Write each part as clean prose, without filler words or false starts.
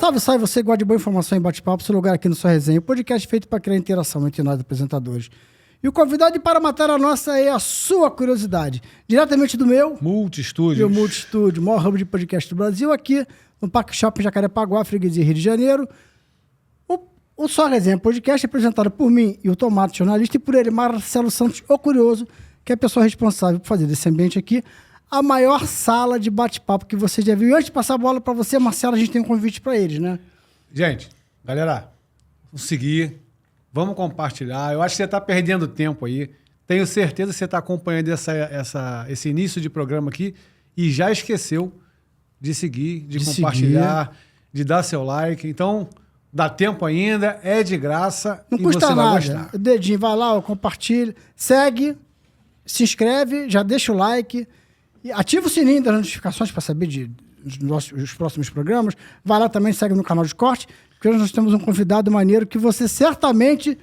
Salve, salve, você gosta de boa informação e bate-papo, seu lugar aqui no Só Resenha, o podcast feito para criar interação entre nós apresentadores. E o convidado para matar a nossa é a sua curiosidade. Diretamente do meu Multistúdios. Meu Multistúdio, maior hub de podcast do Brasil, aqui no Parque Shopping Jacarepaguá, Freguesia, Rio de Janeiro. O Só Resenha Podcast é apresentado por mim e o Tomate, jornalista, e por ele, Marcelo Santos, o curioso, que é a pessoa responsável por fazer desse ambiente aqui a maior sala de bate-papo que você já viu. E antes de passar a bola para você, Marcelo, a gente tem um convite para eles, né? Gente, galera, vamos seguir, vamos compartilhar. Eu acho que você está perdendo tempo aí. Tenho certeza que você está acompanhando esse início de programa aqui e já esqueceu de seguir, de compartilhar, de dar seu like. Então, dá tempo ainda, é de graça. Não e custa você nada. Vai gostar. O dedinho, vai lá, compartilha, segue, se inscreve, já deixa o like. E ativa o sininho das notificações para saber dos próximos programas. Vai lá também, segue no canal de corte, porque hoje nós temos um convidado maneiro que você certamente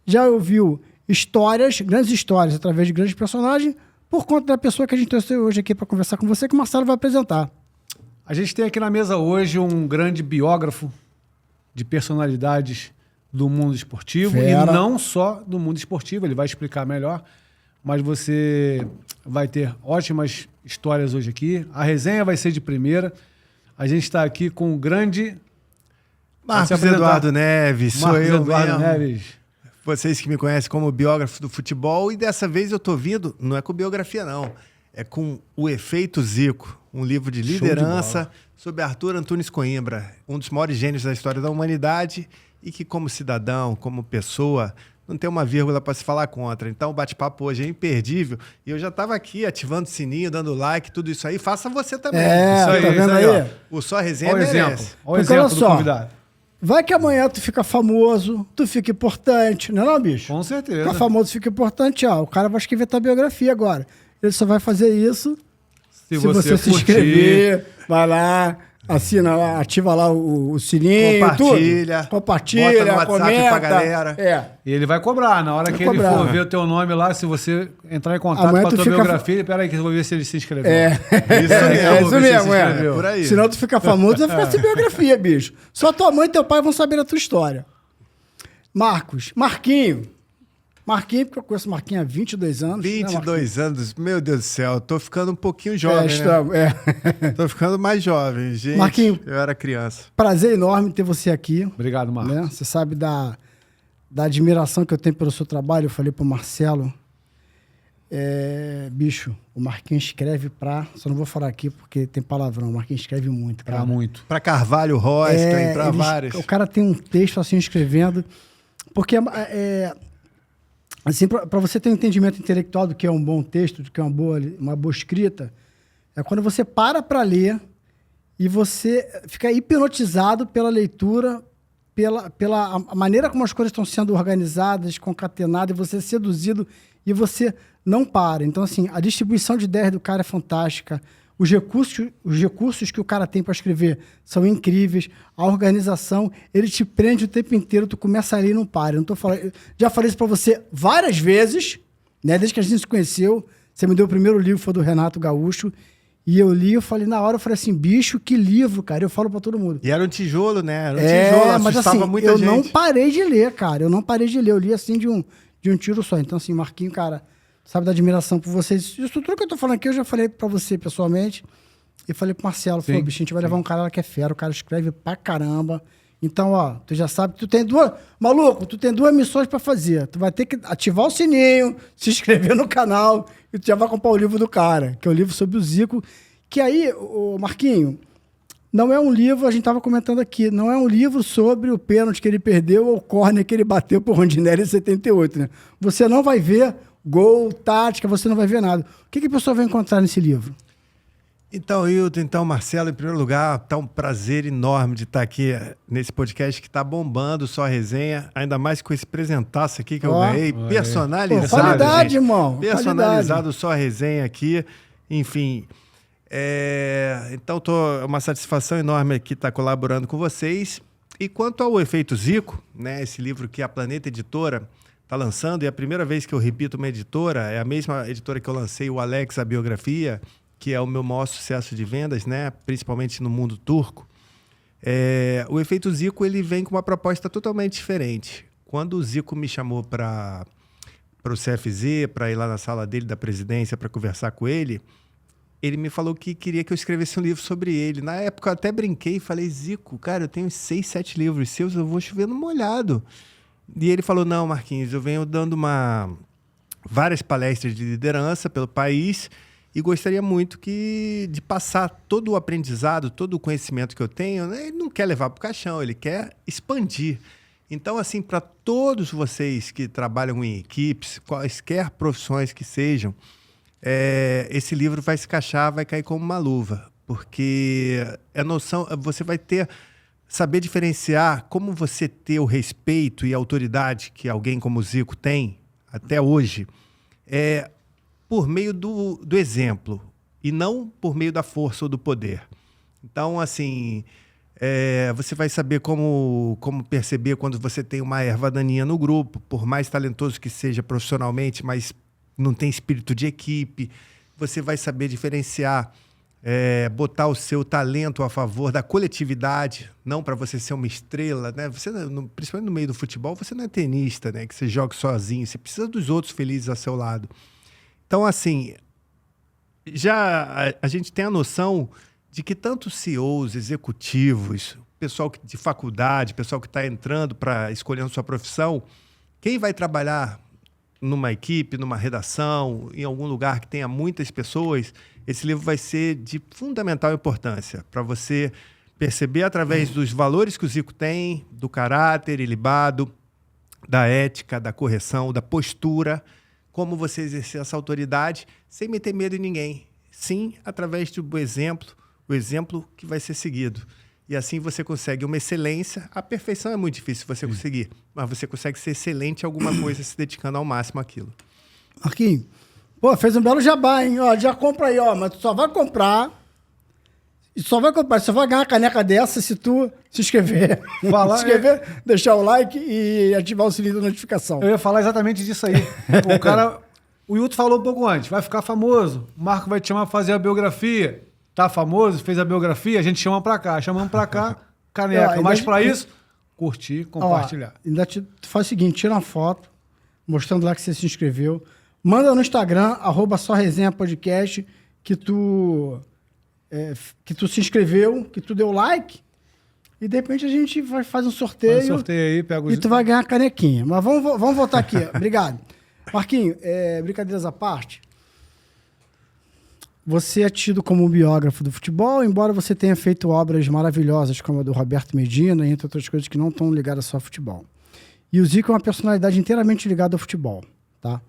já ouviu grandes histórias, através de grandes personagens, por conta da pessoa que a gente trouxe hoje aqui para conversar com você, que o Marcelo vai apresentar. A gente tem aqui na mesa hoje um grande biógrafo de personalidades do mundo esportivo. Fera. E não só do mundo esportivo, ele vai explicar melhor, mas você vai ter ótimas histórias hoje aqui. A resenha vai ser de primeira. A gente está aqui com o grande... Marcos Eduardo Neves, sou Marcos eu Eduardo mesmo. Neves. Vocês que me conhecem como biógrafo do futebol, e dessa vez eu tô vindo, não é com biografia não, é com O Efeito Zico, um livro de liderança sobre Arthur Antunes Coimbra, um dos maiores gênios da história da humanidade e que como cidadão, como pessoa, não tem uma vírgula para se falar contra. Então o bate-papo hoje é imperdível. E eu já estava aqui ativando o sininho, dando like, tudo isso aí. Faça você também. Isso aí, tá vendo aí? ó. O Só Resenha Olha o exemplo. merece. Olha o Porque exemplo olha do só, convidado. vai que amanhã tu fica famoso, tu fica importante, não é não, bicho? Com certeza. Fica famoso, fica importante, ó. O cara vai escrever tua biografia agora. Ele só vai fazer isso se você se curtir. inscrever, vai lá, assina, ativa lá o sininho, Compartilha. tudo. Compartilha, Bota no WhatsApp comenta. pra galera. É. E ele vai cobrar. Na hora Vai que cobrar. ele for ver o teu nome lá, se você entrar em contato Amanhã com a tu tua fica- biografia, ele, peraí que eu vou ver se ele se inscreveu. É isso você mesmo, se é. inscreveu. Por aí. Senão tu fica famoso, vai ficar sem biografia, bicho. Só tua mãe e teu pai vão saber da tua história. Marquinho, porque eu conheço o Marquinho há 22 anos. né, 22 anos, meu Deus do céu, tô ficando um pouquinho Marquinho? jovem, né? É. Tô ficando mais jovem, gente. Marquinho. Eu era criança. Prazer enorme ter você aqui. Obrigado, Marcos. Né? Você sabe da admiração que eu tenho pelo seu trabalho. Eu falei pro Marcelo, bicho, o Marquinhos escreve só não vou falar aqui porque tem palavrão, o Marquinhos escreve muito, cara. Pra muito. Pra Carvalho Royce, pra vários. O cara tem um texto assim escrevendo, porque assim, para você ter um entendimento intelectual do que é um bom texto, do que é uma boa escrita, é quando você para ler e você fica hipnotizado pela leitura, pela a maneira como as coisas estão sendo organizadas, concatenadas, e você é seduzido e você não para. Então, assim, a distribuição de ideias do cara é fantástica, os recursos que o cara tem para escrever são incríveis, a organização, ele te prende o tempo inteiro, tu começa a ler e não para. Eu não tô falando, eu já falei isso para você várias vezes, né? Desde que a gente se conheceu, você me deu o primeiro livro, foi do Renato Gaúcho, e eu li, eu falei, na hora, eu falei assim, bicho, que livro, cara. Eu falo para todo mundo. E era um tijolo, né? Era um tijolo, mas assustava assim, muita eu gente. não parei de ler, cara. Eu não parei de ler. Eu li assim de um tiro só. Então, assim, Marquinho, cara, sabe da admiração por vocês. Isso tudo que eu tô falando aqui, eu já falei pra você pessoalmente. E falei pro Marcelo, falou, bicho, a gente vai levar um cara lá que é fera. O cara escreve pra caramba. Então, ó, tu já sabe, tu tem duas missões pra fazer. Tu vai ter que ativar o sininho, se inscrever no canal e tu já vai comprar o livro do cara, que é o livro sobre o Zico. Que aí, o Marquinho, não é um livro, a gente estava comentando aqui, não é um livro sobre o pênalti que ele perdeu ou o córner que ele bateu pro Rondinelli em 78, né? Você não vai ver gol, tática, você não vai ver nada. O que a pessoa vai encontrar nesse livro? Então, Hilton, Marcelo, em primeiro lugar, tá um prazer enorme de estar aqui nesse podcast que tá bombando, Só Resenha, ainda mais com esse presentaço aqui que eu ganhei, personalizado. Pô, qualidade, gente. irmão. Personalizado, Só Resenha aqui, enfim. Então, é uma satisfação enorme aqui estar colaborando com vocês. E quanto ao Efeito Zico, né, esse livro que a Planeta Editora está lançando, e é a primeira vez que eu repito uma editora, é a mesma editora que eu lancei, o Alex, a biografia, que é o meu maior sucesso de vendas, né, principalmente no mundo turco. O efeito Zico ele vem com uma proposta totalmente diferente. Quando o Zico me chamou para o CFZ, para ir lá na sala dele da presidência para conversar com ele, ele me falou que queria que eu escrevesse um livro sobre ele. Na época eu até brinquei e falei, Zico, cara, eu tenho 6, 7 livros seus, eu vou chover no molhado. E ele falou, não, Marquinhos, eu venho dando várias palestras de liderança pelo país e gostaria muito de passar todo o aprendizado, todo o conhecimento que eu tenho, né? Ele não quer levar para o caixão, ele quer expandir. Então, assim, para todos vocês que trabalham em equipes, quaisquer profissões que sejam, esse livro vai se encaixar, vai cair como uma luva, porque você vai saber diferenciar como você ter o respeito e a autoridade que alguém como o Zico tem até hoje, por meio do exemplo e não por meio da força ou do poder. Então, assim, você vai saber como perceber quando você tem uma erva daninha no grupo, por mais talentoso que seja profissionalmente, mas não tem espírito de equipe. Você vai saber diferenciar, botar o seu talento a favor da coletividade, não para você ser uma estrela, né? Você, principalmente no meio do futebol, você não é tenista, né? Que você joga sozinho, você precisa dos outros felizes ao seu lado. Então, assim, já a gente tem a noção de que tanto CEOs, executivos, pessoal de faculdade, pessoal que está entrando para escolhendo sua profissão, quem vai trabalhar numa equipe, numa redação, em algum lugar que tenha muitas pessoas, esse livro vai ser de fundamental importância para você perceber através dos valores que o Zico tem, do caráter ilibado, da ética, da correção, da postura, como você exercer essa autoridade sem meter medo em ninguém. Sim, através do exemplo, o exemplo que vai ser seguido. E assim você consegue uma excelência. A perfeição é muito difícil você conseguir, mas você consegue ser excelente em alguma coisa se dedicando ao máximo àquilo. Marquinhos, pô, fez um belo jabá, hein? Ó, já compra aí, ó, mas tu só vai comprar. E só vai ganhar uma caneca dessa se tu se inscrever. Deixar o like e ativar o sininho da notificação. Eu ia falar exatamente disso aí. O Hilton falou um pouco antes, vai ficar famoso, o Marco vai te chamar pra fazer a biografia. Tá famoso, fez a biografia, a gente chama pra cá. Chamamos pra cá, caneca. Mas pra isso, curtir, compartilhar. Ainda tu faz o seguinte, tira uma foto, mostrando lá que você se inscreveu. Manda no Instagram, @soresenhapodcast, que tu se inscreveu, que tu deu like. E de repente a gente vai fazer um sorteio. Faz um sorteio aí, pega os... E tu vai ganhar a canequinha. Mas vamos voltar aqui. Obrigado. Marquinhos, brincadeiras à parte. Você é tido como um biógrafo do futebol, embora você tenha feito obras maravilhosas, como a do Roberto Medina, entre outras coisas que não estão ligadas só ao futebol. E o Zico é uma personalidade inteiramente ligada ao futebol, tá?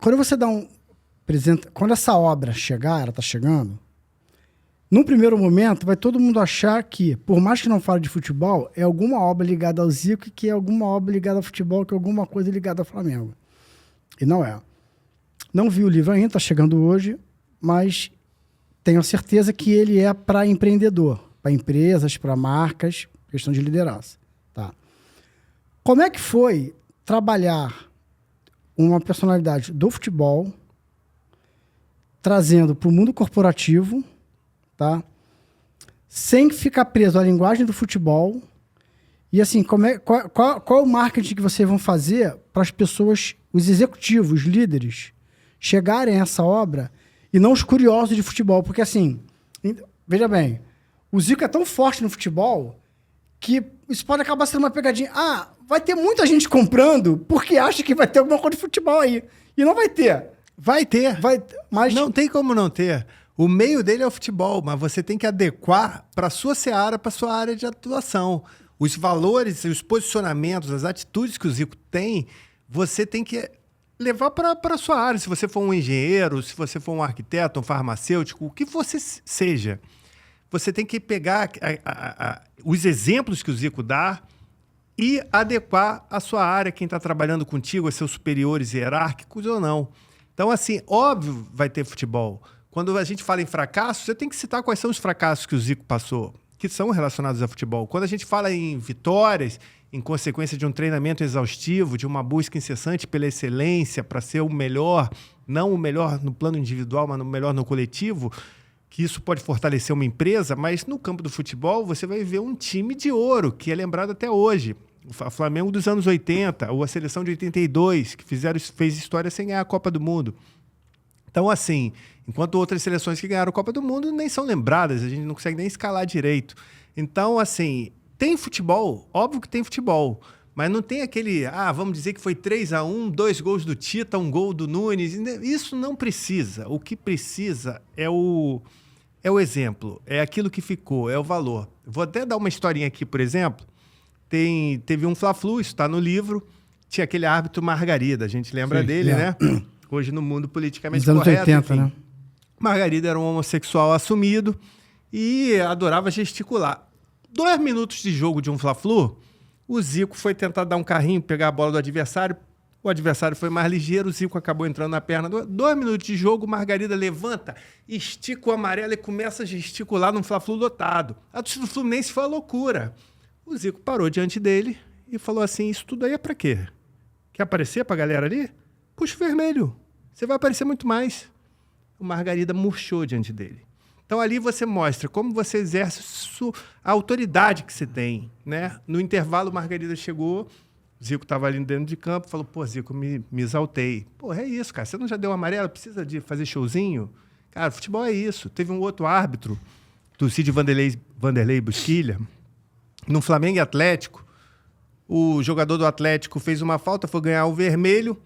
Quando você quando essa obra chegar, ela está chegando, num primeiro momento vai todo mundo achar que, por mais que não fale de futebol, é alguma obra ligada ao Zico, que é alguma obra ligada ao futebol, que é alguma coisa ligada ao Flamengo. E não é. Não vi o livro ainda, está chegando hoje, mas tenho certeza que ele é para empreendedor, para empresas, para marcas, questão de liderança. Tá? Como é que foi trabalhar uma personalidade do futebol, trazendo para o mundo corporativo, tá? Sem ficar preso à linguagem do futebol? E assim, qual é o marketing que vocês vão fazer para as pessoas, os executivos, os líderes, chegarem a essa obra e não os curiosos de futebol? Porque assim, veja bem, o Zico é tão forte no futebol que isso pode acabar sendo uma pegadinha. Vai ter muita gente comprando porque acha que vai ter alguma coisa de futebol aí. E não vai ter. Vai ter. Mas não tem como não ter. O meio dele é o futebol, mas você tem que adequar para a sua seara, para a sua área de atuação. Os valores, os posicionamentos, as atitudes que o Zico tem, você tem que levar para a sua área. Se você for um engenheiro, se você for um arquiteto, um farmacêutico, o que você seja, você tem que pegar os exemplos que o Zico dá e adequar a sua área, quem está trabalhando contigo, os seus superiores hierárquicos ou não. Então, assim, óbvio vai ter futebol. Quando a gente fala em fracasso, você tem que citar quais são os fracassos que o Zico passou, que são relacionados a futebol. Quando a gente fala em vitórias, em consequência de um treinamento exaustivo, de uma busca incessante pela excelência, para ser o melhor, não o melhor no plano individual, mas o melhor no coletivo, que isso pode fortalecer uma empresa, mas no campo do futebol você vai ver um time de ouro, que é lembrado até hoje. O Flamengo dos anos 80, ou a seleção de 82, que fez história sem ganhar a Copa do Mundo. Então, assim, enquanto outras seleções que ganharam a Copa do Mundo nem são lembradas, a gente não consegue nem escalar direito. Então, assim, tem futebol, óbvio que tem futebol, mas não tem aquele, vamos dizer que foi 3-1, 2 gols do Tita, 1 gol do Nunes. Isso não precisa. O que precisa é o exemplo, é aquilo que ficou, é o valor. Vou até dar uma historinha aqui, por exemplo. Teve um Fla-Flu, isso está no livro, tinha aquele árbitro Margarida, a gente lembra dele, né? Hoje no mundo politicamente correto. Nos anos 80, enfim. né? Margarida era um homossexual assumido e adorava gesticular. 2 minutos de jogo de um Fla-Flu, o Zico foi tentar dar um carrinho, pegar a bola do adversário, o adversário foi mais ligeiro, o Zico acabou entrando na perna. 2 minutos de jogo, Margarida levanta, estica o amarelo e começa a gesticular num Fla-Flu lotado. A torcida do Fluminense foi uma loucura. O Zico parou diante dele e falou assim, isso tudo aí é pra quê? Quer aparecer pra galera ali? Puxa o vermelho, você vai aparecer muito mais. O Margarida murchou diante dele. Então ali você mostra como você exerce a autoridade que você tem, né? No intervalo, o Margarida chegou, o Zico estava ali dentro de campo, falou, pô, Zico, me exaltei. Pô, é isso, cara, você não já deu amarelo, precisa de fazer showzinho? Cara, futebol é isso. Teve um outro árbitro, do Cid Vanderlei Busquilha, no Flamengo e Atlético, o jogador do Atlético fez uma falta, foi ganhar o vermelho,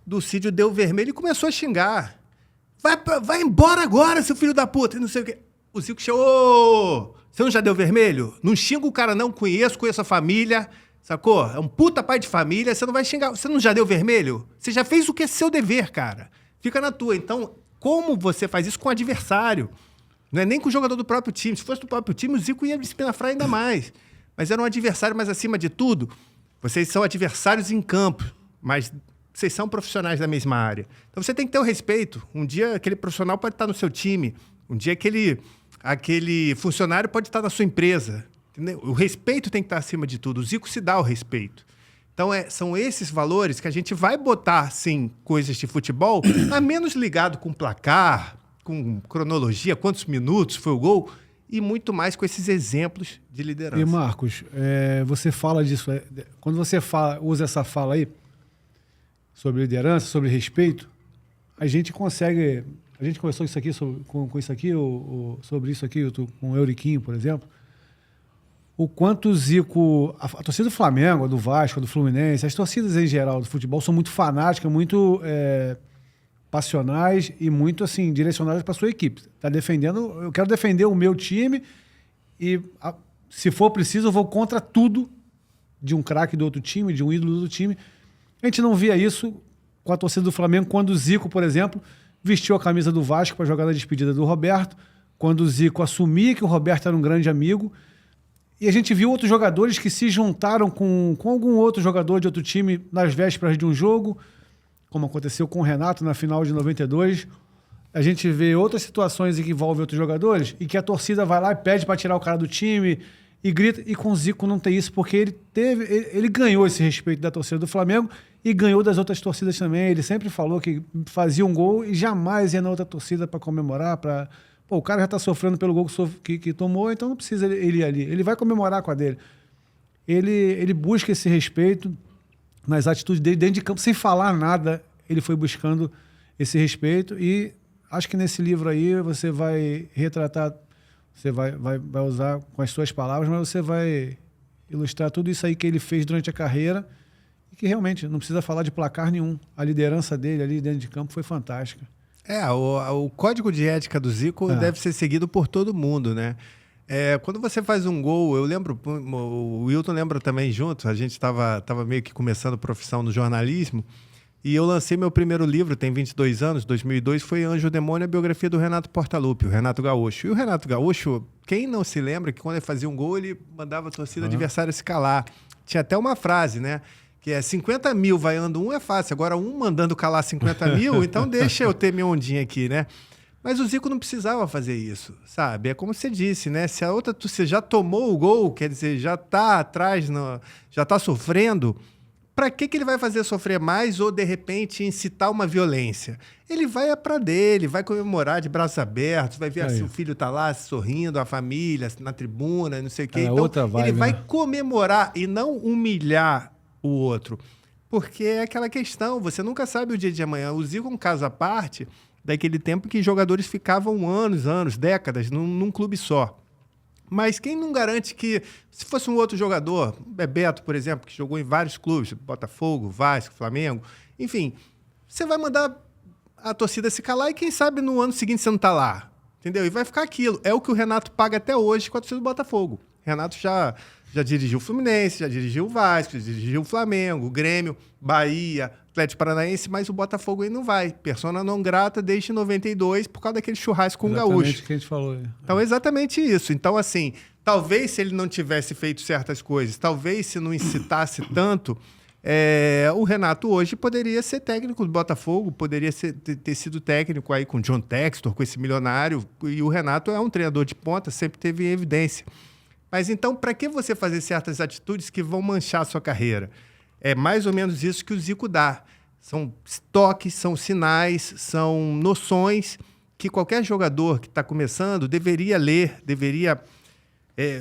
do Cídio deu o vermelho e começou a xingar. Vai embora agora, seu filho da puta, e não sei o quê. O Zico chegou, você não já deu vermelho? Não xinga o cara não, conheço a família, sacou? É um puta pai de família, você não vai xingar, você não já deu vermelho? Você já fez o que é seu dever, cara. Fica na tua. Então, como você faz isso com o adversário? Não é nem com o jogador do próprio time. Se fosse do próprio time, o Zico ia espinafrar ainda mais. Mas era um adversário, mas acima de tudo, vocês são adversários em campo, mas vocês são profissionais da mesma área. Então você tem que ter o respeito. Um dia aquele profissional pode estar no seu time, um dia aquele funcionário pode estar na sua empresa. Entendeu? O respeito tem que estar acima de tudo. O Zico se dá o respeito. Então são esses valores que a gente vai botar, sim, coisas de futebol, a menos ligado com placar, com cronologia, quantos minutos foi o gol, e muito mais com esses exemplos de liderança. E, Marcos, você fala disso. Quando você usa essa fala aí sobre liderança, sobre respeito, a gente consegue... A gente conversou isso aqui com isso aqui, sobre isso aqui, com o Euriquinho, por exemplo. O quanto o Zico... A torcida do Flamengo, do Vasco, do Fluminense, as torcidas em geral do futebol são muito fanáticas, muito... passionais e muito assim direcionadas para sua equipe. Tá defendendo, eu quero defender o meu time e se for preciso eu vou contra tudo de um craque do outro time, de um ídolo do outro time. A gente não via isso com a torcida do Flamengo quando o Zico, por exemplo, vestiu a camisa do Vasco para jogar na despedida do Roberto, quando o Zico assumia que o Roberto era um grande amigo. E a gente viu outros jogadores que se juntaram com algum outro jogador de outro time nas vésperas de um jogo, como aconteceu com o Renato na final de 92. A gente vê outras situações em que envolvem outros jogadores e que a torcida vai lá e pede para tirar o cara do time e grita. E com o Zico não tem isso, porque ele ganhou esse respeito da torcida do Flamengo e ganhou das outras torcidas também. Ele sempre falou que fazia um gol e jamais ia na outra torcida para comemorar. Pô, o cara já está sofrendo pelo gol que tomou, então não precisa ele ir ali. Ele vai comemorar com a dele. Ele busca esse respeito nas atitudes dele dentro de campo, sem falar nada, ele foi buscando esse respeito e acho que nesse livro aí você vai retratar, você vai usar com as suas palavras, mas você vai ilustrar tudo isso aí que ele fez durante a carreira e que realmente não precisa falar de placar nenhum. A liderança dele ali dentro de campo foi fantástica. O código de ética do Zico deve ser seguido por todo mundo, né? Quando você faz um gol, eu lembro, o Wilton lembra também junto, a gente estava meio que começando profissão no jornalismo, e eu lancei meu primeiro livro, tem 22 anos, 2002, foi Anjo Demônio, a biografia do Renato Portaluppi, o Renato Gaúcho. E o Renato Gaúcho, quem não se lembra que quando ele fazia um gol, ele mandava a torcida adversária se calar. Tinha até uma frase, né? Que 50 mil vaiando um é fácil, agora um mandando calar 50 mil, então deixa eu ter minha ondinha aqui, né? Mas o Zico não precisava fazer isso, sabe? É como você disse, né? Se a outra torcida já tomou o gol, quer dizer, já está atrás, já está sofrendo, para que ele vai fazer sofrer mais ou, de repente, incitar uma violência? Ele vai para dele, vai comemorar de braços abertos, vai ver se o filho tá lá sorrindo, a família na tribuna, não sei o quê. Então, outra vibe, ele vai né? comemorar e não humilhar o outro. Porque é aquela questão, você nunca sabe o dia de amanhã. O Zico é um caso à parte daquele tempo que jogadores ficavam anos, décadas, num clube só. Mas quem não garante que, se fosse um outro jogador, Bebeto, por exemplo, que jogou em vários clubes, Botafogo, Vasco, Flamengo, enfim, você vai mandar a torcida se calar e quem sabe no ano seguinte você não tá lá, entendeu? E vai ficar aquilo. É o que o Renato paga até hoje com a torcida do Botafogo. Renato já dirigiu o Fluminense, já dirigiu o Vasco, já dirigiu o Flamengo, o Grêmio, Bahia, Atlético Paranaense, mas o Botafogo aí não vai. Persona não grata desde 92 por causa daquele churrasco com o Gaúcho. Exatamente o que a gente falou. Então, é exatamente isso. Então, assim, talvez se ele não tivesse feito certas coisas, talvez se não incitasse tanto, o Renato hoje poderia ser técnico do Botafogo, poderia ter sido técnico aí com o John Textor, com esse milionário, e o Renato é um treinador de ponta, sempre teve em evidência. Mas então, para que você fazer certas atitudes que vão manchar a sua carreira? É mais ou menos isso que o Zico dá. São toques, são sinais, são noções que qualquer jogador que está começando deveria ler, deveria...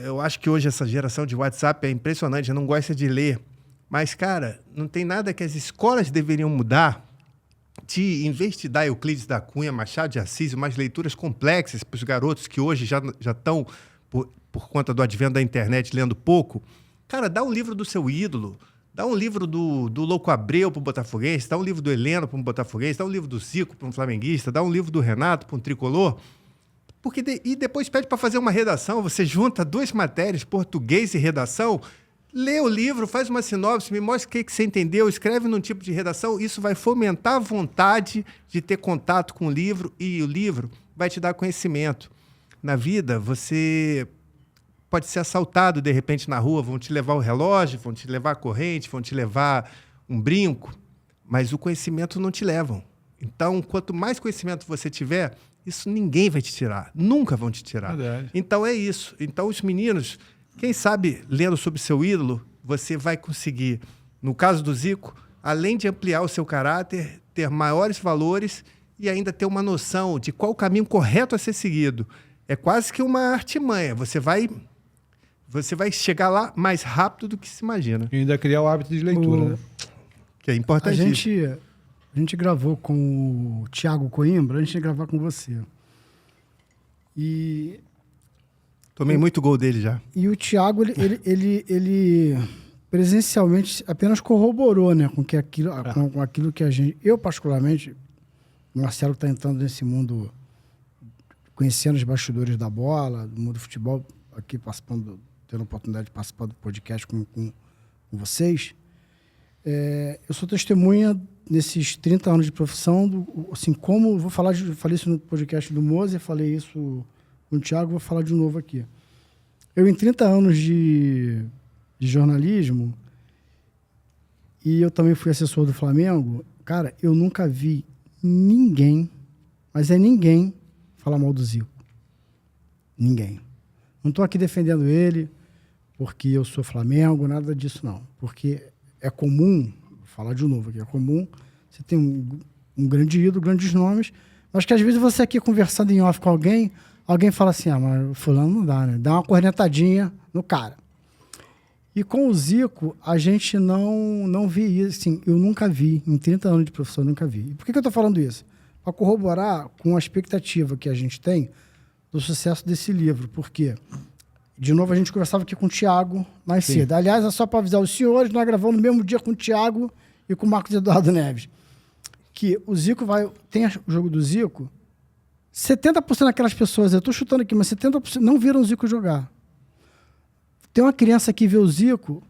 eu acho que hoje essa geração de WhatsApp é impressionante, não gosta de ler. Mas, cara, não tem nada que as escolas deveriam mudar em vez de dar Euclides da Cunha, Machado de Assis, umas leituras complexas para os garotos que hoje já estão, por conta do advento da internet, lendo pouco. Cara, dá um livro do seu ídolo, dá um livro do Louco Abreu para um botafoguense, dá um livro do Heleno para um botafoguense, dá um livro do Zico para um flamenguista, dá um livro do Renato para um tricolor. E depois pede para fazer uma redação, você junta 2 matérias, português e redação, lê o livro, faz uma sinopse, me mostra o que você entendeu, escreve num tipo de redação, isso vai fomentar a vontade de ter contato com o livro e o livro vai te dar conhecimento. Na vida, você pode ser assaltado, de repente, na rua, vão te levar o relógio, vão te levar a corrente, vão te levar um brinco, mas o conhecimento não te levam. Então, quanto mais conhecimento você tiver, isso ninguém vai te tirar, nunca vão te tirar. Verdade. Então, é isso. Então, os meninos, quem sabe, lendo sobre seu ídolo, você vai conseguir, no caso do Zico, além de ampliar o seu caráter, ter maiores valores e ainda ter uma noção de qual o caminho correto a ser seguido. É quase que uma artimanha. Você vai chegar lá mais rápido do que se imagina. E ainda criar o hábito de leitura, né? Que é importantíssimo. A gente gravou com o Thiago Coimbra, a gente ia gravar com você. E Tomei muito gol dele já. E o Thiago, ele presencialmente apenas corroborou, né, com aquilo que a gente... Eu, particularmente, o Marcelo está entrando nesse mundo, conhecendo os bastidores da bola, do mundo do futebol, aqui participando, tendo a oportunidade de participar do podcast com vocês. Eu sou testemunha nesses 30 anos de profissão, assim, como... falei isso no podcast do Moser, falei isso com o Thiago, vou falar de novo aqui. Eu, em 30 anos de jornalismo, e eu também fui assessor do Flamengo, cara, eu nunca vi ninguém, mas ninguém, falar mal do Zico. Ninguém. Não estou aqui defendendo ele, porque eu sou Flamengo, nada disso não. Porque é comum, vou falar de novo aqui, é comum, você tem um grande ídolo, grandes nomes, mas que às vezes você aqui conversando em off com alguém fala assim, mas fulano não dá, né? Dá uma cornetadinha no cara. E com o Zico, a gente não vi isso, assim, eu nunca vi, em 30 anos de profissão, eu nunca vi. E por que eu estou falando isso? Para corroborar com a expectativa que a gente tem do sucesso desse livro. Por quê? De novo, a gente conversava aqui com o Thiago mais cedo. Aliás, é só para avisar os senhores, nós gravamos no mesmo dia com o Thiago e com o Marcos Eduardo Neves. Que o Zico tem o jogo do Zico, 70% daquelas pessoas, eu estou chutando aqui, mas 70% não viram o Zico jogar. Tem uma criança que vê o Zico,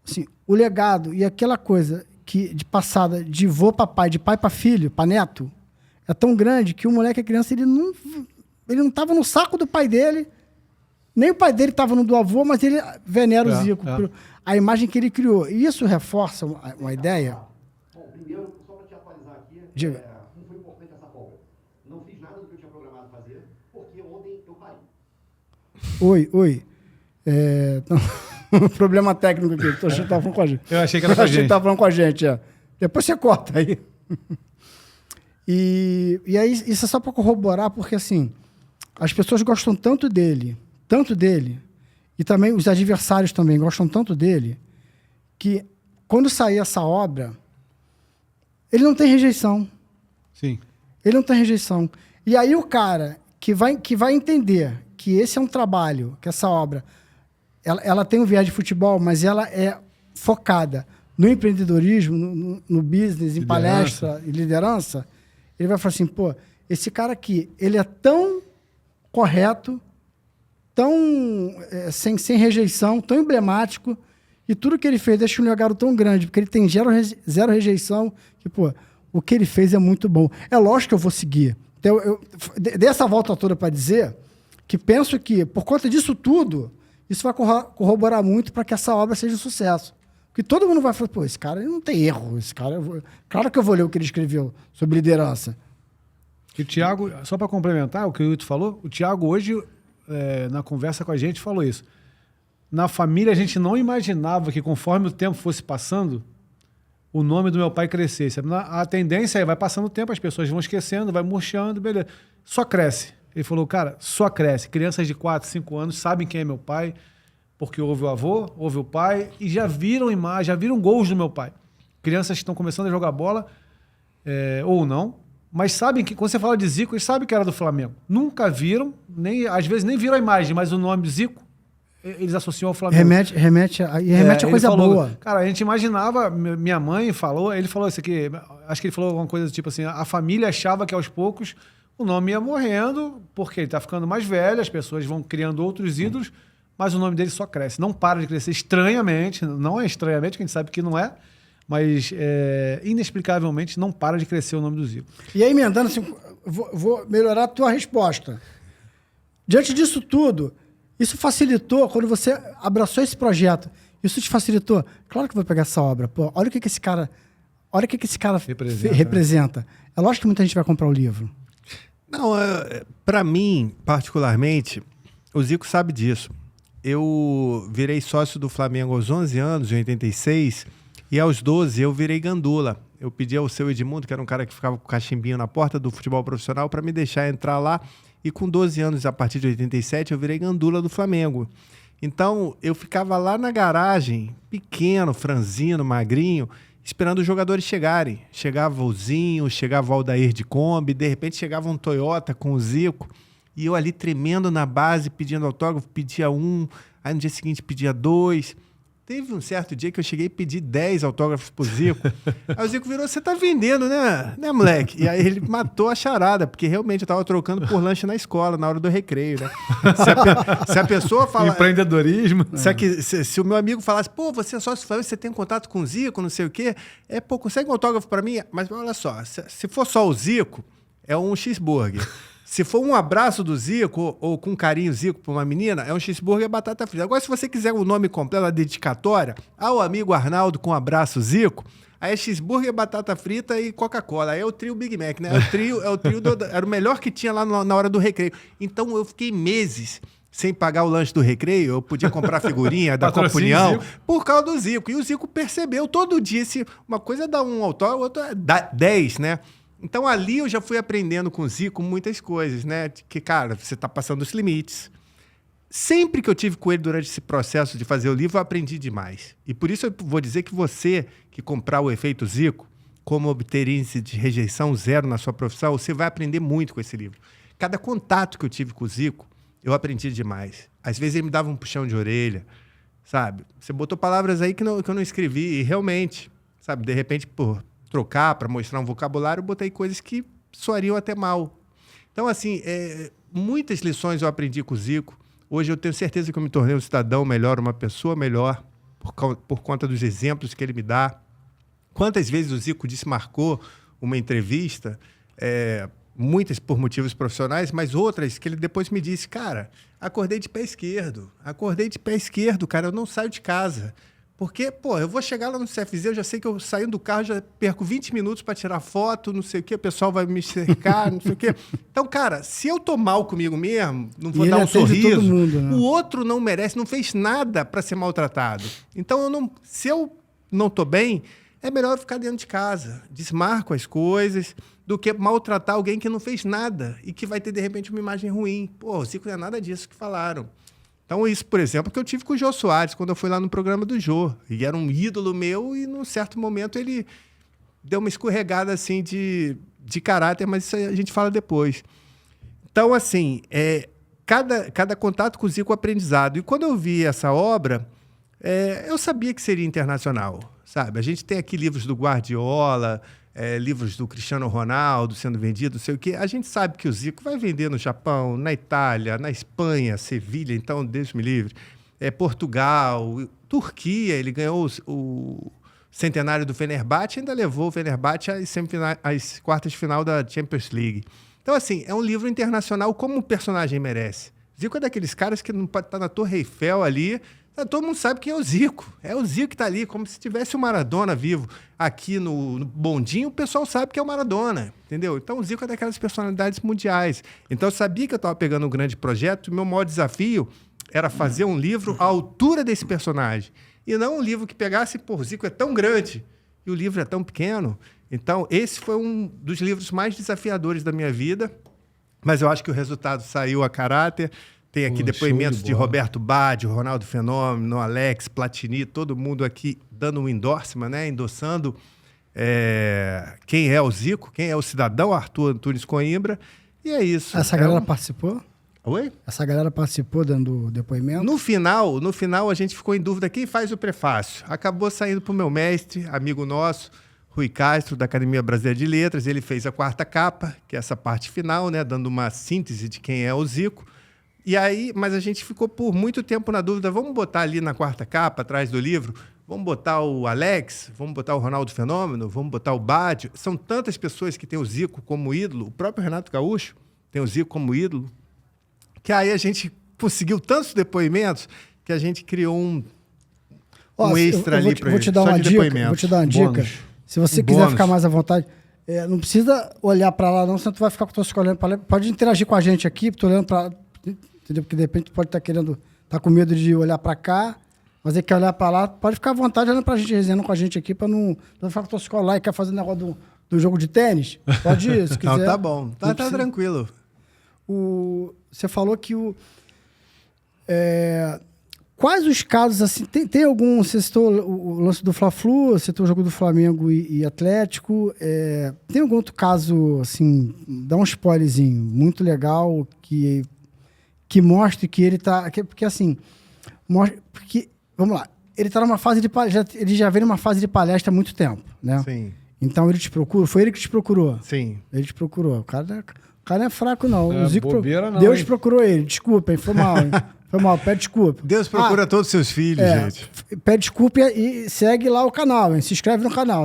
assim, o legado e aquela coisa que de passada de vô para pai, de pai para filho, para neto, é tão grande que o moleque, a criança, ele não estava no saco do pai dele, nem o pai dele estava no do avô, mas ele venera o Zico. A imagem que ele criou. E isso reforça uma ideia. Bom, primeiro, só para te atualizar aqui, Diga. não foi importante essa folga. Não fiz nada do que eu tinha programado fazer, porque ontem eu parei. Oi. Problema técnico aqui. Tô achando que tava falando com a gente. Eu achei que era com a Achei que gente. tava falando com a gente, é. Depois você corta aí. E aí, isso é só para corroborar, porque assim, as pessoas gostam tanto dele, e também os adversários também gostam tanto dele, que quando sair essa obra, ele não tem rejeição. Sim. Ele não tem rejeição. E aí o cara que vai entender que esse é um trabalho, que essa obra, ela tem um viés de futebol, mas ela é focada no empreendedorismo, no business, em palestra e liderança, ele vai falar assim, pô, esse cara aqui, ele é tão correto, tão sem rejeição, tão emblemático, e tudo que ele fez deixa um legado tão grande, porque ele tem zero rejeição, que, pô, o que ele fez é muito bom. É lógico que eu vou seguir. Então, eu dei essa volta toda para dizer que penso que, por conta disso tudo, isso vai corroborar muito para que essa obra seja um sucesso. Porque todo mundo vai falar, pô, esse cara não tem erro, esse cara... Claro que eu vou ler o que ele escreveu sobre liderança. E o Thiago, só para complementar o que o Hilton falou, o Thiago hoje, na conversa com a gente, falou isso. Na família, a gente não imaginava que, conforme o tempo fosse passando, o nome do meu pai crescesse. A tendência é, vai passando o tempo, as pessoas vão esquecendo, vai murchando, beleza. Só cresce. Ele falou, cara, só cresce. Crianças de 4, 5 anos sabem quem é meu pai, porque ouve o avô, ouve o pai, e já viram imagens, já viram gols do meu pai. Crianças que estão começando a jogar bola, ou não, mas sabem que, quando você fala de Zico, eles sabem que era do Flamengo. Nunca viram, às vezes nem viram a imagem, mas o nome Zico, eles associam ao Flamengo. Remete a coisa falou, boa. Cara, a gente imaginava, minha mãe falou, ele falou isso aqui, acho que ele falou alguma coisa tipo assim, a família achava que aos poucos o nome ia morrendo, porque ele está ficando mais velho, as pessoas vão criando outros ídolos, mas o nome dele só cresce. Não para de crescer estranhamente, não é estranhamente, que a gente sabe que não é, mas inexplicavelmente não para de crescer o nome do Zico. E aí, emendando assim, vou melhorar a tua resposta. Diante disso tudo, isso facilitou, quando você abraçou esse projeto, isso te facilitou? Claro que eu vou pegar essa obra. Pô, olha o que esse cara representa. É lógico que muita gente vai comprar o livro. Não, para mim, particularmente, o Zico sabe disso. Eu virei sócio do Flamengo aos 11 anos, em 86, e aos 12 eu virei gandula. Eu pedi ao seu Edmundo, que era um cara que ficava com o cachimbinho na porta do futebol profissional, para me deixar entrar lá. E com 12 anos, a partir de 87, eu virei gandula do Flamengo. Então, eu ficava lá na garagem, pequeno, franzino, magrinho, esperando os jogadores chegarem. Chegava o Zinho, chegava o Aldair de Kombi, de repente chegava um Toyota com o Zico, e eu ali tremendo na base, pedindo autógrafo, pedia um, aí no dia seguinte pedia 2. Teve um certo dia que eu cheguei e pedi 10 autógrafos pro Zico. Aí o Zico virou, você tá vendendo, né, moleque? E aí ele matou a charada, porque realmente eu tava trocando por lanche na escola, na hora do recreio, né? Se a pessoa fala... Empreendedorismo. Se o meu amigo falasse, pô, você é sócio do Flamengo, você tem contato com o Zico, não sei o quê, pô, consegue um autógrafo pra mim? Mas olha só, se for só o Zico, é um cheeseburger. Se for um abraço do Zico, ou com carinho Zico para uma menina, é um cheeseburger e batata frita. Agora, se você quiser o nome completo, a dedicatória, ao amigo Arnaldo com abraço Zico, aí é cheeseburger, batata frita e Coca-Cola. Aí é o trio Big Mac, né? Era o melhor que tinha lá na hora do recreio. Então, eu fiquei meses sem pagar o lanche do recreio. Eu podia comprar figurinha da Copa União por causa do Zico. E o Zico percebeu todo dia. Uma coisa dá um autógrafo, outra dá 10, né? Então, ali eu já fui aprendendo com o Zico muitas coisas, né? Que, cara, você está passando os limites. Sempre que eu tive com ele durante esse processo de fazer o livro, eu aprendi demais. E por isso eu vou dizer que você que comprar o Efeito Zico, como obter índice de rejeição 0 na sua profissão, você vai aprender muito com esse livro. Cada contato que eu tive com o Zico, eu aprendi demais. Às vezes ele me dava um puxão de orelha, sabe? Você botou palavras aí que eu não escrevi e realmente, sabe? De repente, por trocar para mostrar um vocabulário, eu botei coisas que soariam até mal. Então, assim, muitas lições eu aprendi com o Zico. Hoje eu tenho certeza que eu me tornei um cidadão melhor, uma pessoa melhor, por conta dos exemplos que ele me dá. Quantas vezes o Zico desmarcou uma entrevista, muitas por motivos profissionais, mas outras que ele depois me disse, cara, acordei de pé esquerdo, cara, eu não saio de casa. Porque, pô, eu vou chegar lá no CFZ, eu já sei que eu saindo do carro, já perco 20 minutos para tirar foto, não sei o quê, o pessoal vai me cercar, não sei o quê. Então, cara, se eu tô mal comigo mesmo, não vou dar um sorriso, todo mundo, né? o outro não merece, não fez nada para ser maltratado. Então, se eu não tô bem, é melhor eu ficar dentro de casa, desmarco as coisas, do que maltratar alguém que não fez nada e que vai ter, de repente, uma imagem ruim. Pô, o Zico não é nada disso que falaram. Então, isso, por exemplo, que eu tive com o Jô Soares, quando eu fui lá no programa do Jô. E era um ídolo meu e, num certo momento, ele deu uma escorregada, assim, de caráter, mas isso a gente fala depois. Então, assim, cada contato com o Zico é aprendizado. E quando eu vi essa obra, eu sabia que seria internacional, sabe? A gente tem aqui livros do Guardiola, livros do Cristiano Ronaldo sendo vendidos, não sei o quê. A gente sabe que o Zico vai vender no Japão, na Itália, na Espanha, Sevilha, então, Deus me livre, Portugal, Turquia, ele ganhou o centenário do Fenerbahçe, ainda levou o Fenerbahçe às quartas de final da Champions League. Então, assim, é um livro internacional como o personagem merece. Zico é daqueles caras que não pode estar na Torre Eiffel ali. Todo mundo sabe quem é o Zico. É o Zico que está ali, como se tivesse o Maradona vivo. Aqui no bondinho, o pessoal sabe que é o Maradona, entendeu? Então, o Zico é daquelas personalidades mundiais. Então, eu sabia que eu estava pegando um grande projeto. O meu maior desafio era fazer um livro à altura desse personagem. E não um livro que pegasse, pô, o Zico é tão grande e o livro é tão pequeno. Então, esse foi um dos livros mais desafiadores da minha vida. Mas eu acho que o resultado saiu a caráter. Tem aqui depoimentos de Roberto Baggio, Ronaldo Fenômeno, Alex, Platini, todo mundo aqui dando um endorsement, né? Endossando quem é o Zico, quem é o cidadão Arthur Antunes Coimbra. E é isso. Essa galera participou? Oi? Essa galera participou dando depoimento? No final, a gente ficou em dúvida quem faz o prefácio. Acabou saindo para o meu mestre, amigo nosso, Rui Castro, da Academia Brasileira de Letras. Ele fez a quarta capa, que é essa parte final, né? Dando uma síntese de quem é o Zico. E aí, mas a gente ficou por muito tempo na dúvida, vamos botar ali na quarta capa, atrás do livro, vamos botar o Alex, vamos botar o Ronaldo Fenômeno, vamos botar o Baggio. São tantas pessoas que têm o Zico como ídolo, o próprio Renato Gaúcho tem o Zico como ídolo, que aí a gente conseguiu tantos depoimentos que a gente criou um extra ali para ele, só de depoimento. Vou te dar uma dica. Se você quiser ficar mais à vontade, não precisa olhar para lá não, senão tu vai ficar com o teu olhando para lá. Pode interagir com a gente aqui, tô olhando para... Entendeu? Porque de repente tu pode estar com medo de olhar para cá, mas ele quer olhar para lá, pode ficar à vontade olhando pra gente, resenhando com a gente aqui, para não ficar com tua escola lá e quer fazer negócio do jogo de tênis. Pode ir, se quiser. Não, tá bom, tá tranquilo. Você falou que quais os casos, assim, tem algum, você citou o lance do Fla-Flu, citou o jogo do Flamengo e Atlético, tem algum outro caso, assim, dá um spoilerzinho, muito legal, que mostre que ele tá... Porque, assim, porque, vamos lá, ele tá numa fase de palestra, ele já vem numa fase de palestra há muito tempo, né? Sim. Então ele te procura, foi ele que te procurou? Sim. Ele te procurou. O cara não é fraco, não. O Zico bobeira, não, Deus hein? procurou ele, desculpa, hein? Foi mal, hein? Foi mal, pede desculpa. Deus procura todos os seus filhos, gente. Pede desculpa e segue lá o canal, hein? Se inscreve no canal,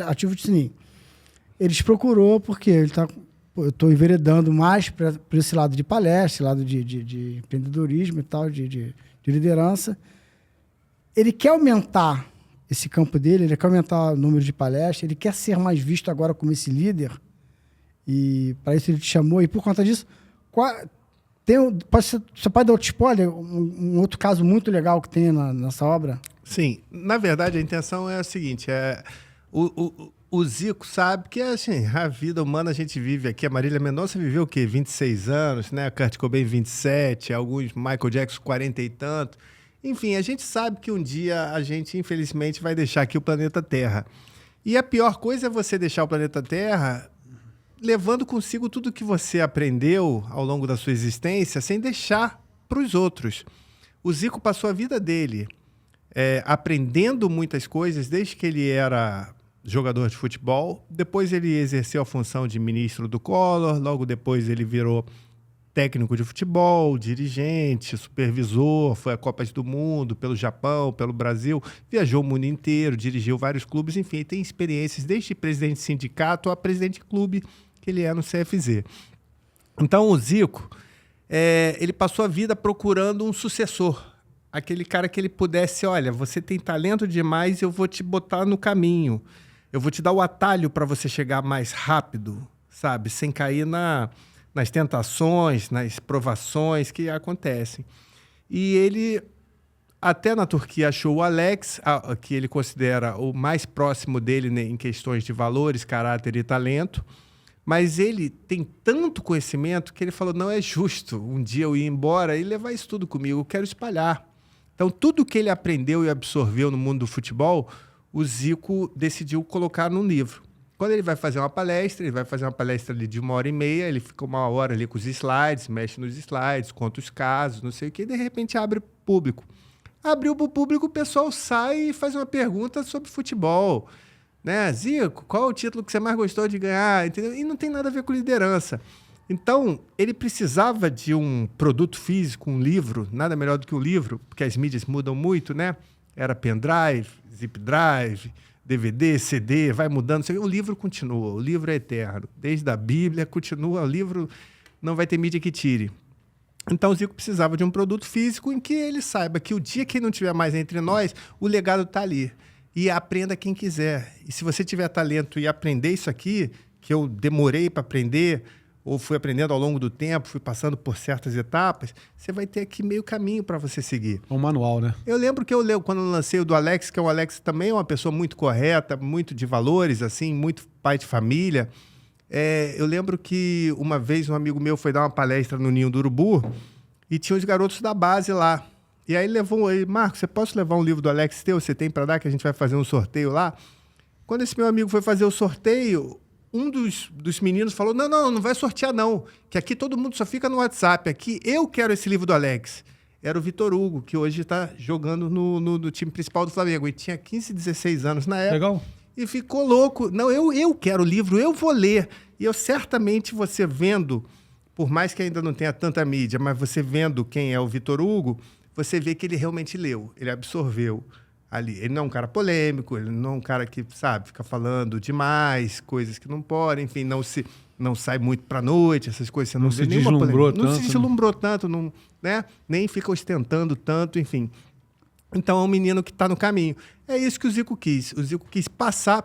ativa o sininho. Ele te procurou porque ele tá... Eu estou enveredando mais para esse lado de palestra, esse lado de empreendedorismo e tal, de liderança. Ele quer aumentar esse campo dele, ele quer aumentar o número de palestras, ele quer ser mais visto agora como esse líder. E para isso ele te chamou. E por conta disso, você pode dar outro spoiler? Um outro caso muito legal que tem nessa obra? Sim. Na verdade, a intenção é a seguinte, o Zico sabe que assim, a vida humana a gente vive aqui. A Marília Mendonça viveu o quê? 26 anos, né? A Kurt Cobain 27, alguns Michael Jackson 40 e tanto. Enfim, a gente sabe que um dia a gente, infelizmente, vai deixar aqui o planeta Terra. E a pior coisa é você deixar o planeta Terra levando consigo tudo que você aprendeu ao longo da sua existência sem deixar para os outros. O Zico passou a vida dele aprendendo muitas coisas desde que ele era jogador de futebol. Depois ele exerceu a função de ministro do Collor, logo depois ele virou técnico de futebol, dirigente, supervisor, foi a Copas do Mundo pelo Japão, pelo Brasil, viajou o mundo inteiro, dirigiu vários clubes, enfim, tem experiências desde presidente de sindicato a presidente de clube, que ele é no CFZ. Então o Zico, ele passou a vida procurando um sucessor. aquele cara que ele pudesse, olha, você tem talento demais, eu vou te botar no caminho. Eu vou te dar o atalho para você chegar mais rápido, sabe? Sem cair nas tentações, nas provações que acontecem. E ele, até na Turquia, achou o Alex, que ele considera o mais próximo dele, né, em questões de valores, caráter e talento. Mas ele tem tanto conhecimento que ele falou, não é justo um dia eu ir embora e levar isso tudo comigo, eu quero espalhar. Então, tudo que ele aprendeu e absorveu no mundo do futebol, o Zico decidiu colocar num livro. Quando ele vai fazer uma palestra, ele vai fazer uma palestra ali de 1h30, ele fica 1 hora ali com os slides, mexe nos slides, conta os casos, não sei o quê, e de repente abre para o público. Abriu para o público, o pessoal sai e faz uma pergunta sobre futebol. Né? Zico, qual é o título que você mais gostou de ganhar? Entendeu? E não tem nada a ver com liderança. Então, ele precisava de um produto físico, um livro, nada melhor do que um livro, porque as mídias mudam muito, né? Era pendrive, zip drive, DVD, CD, vai mudando. O livro continua, o livro é eterno. Desde a Bíblia, continua, o livro não vai ter mídia que tire. Então, o Zico precisava de um produto físico em que ele saiba que o dia que ele não estiver mais entre nós, o legado está ali. E aprenda quem quiser. E se você tiver talento e aprender isso aqui, que eu demorei para aprender, ou fui aprendendo ao longo do tempo, fui passando por certas etapas, você vai ter aqui meio caminho para você seguir. Um manual, né? Eu lembro que quando eu lancei o do Alex, que o Alex também é uma pessoa muito correta, muito de valores, assim, muito pai de família. Eu lembro que uma vez um amigo meu foi dar uma palestra no Ninho do Urubu e tinha os garotos da base lá. E aí Marcos, você pode levar um livro do Alex teu? Você tem para dar que a gente vai fazer um sorteio lá? Quando esse meu amigo foi fazer o sorteio, um dos meninos falou, não vai sortear não, que aqui todo mundo só fica no WhatsApp, aqui eu quero esse livro do Alex. Era o Vitor Hugo, que hoje está jogando no time principal do Flamengo. Ele tinha 15, 16 anos na época. Legal. E ficou louco. Não, eu quero o livro, eu vou ler. E eu certamente, você vendo, por mais que ainda não tenha tanta mídia, mas você vendo quem é o Vitor Hugo, você vê que ele realmente leu, ele absorveu ali. Ele não é um cara polêmico, ele não é um cara que, sabe, fica falando demais, coisas que não podem, enfim, não sai muito pra noite, essas coisas. Você não se deslumbrou tanto. Não se deslumbrou tanto, não, né? Nem fica ostentando tanto, enfim. Então é um menino que está no caminho. É isso que o Zico quis. O Zico quis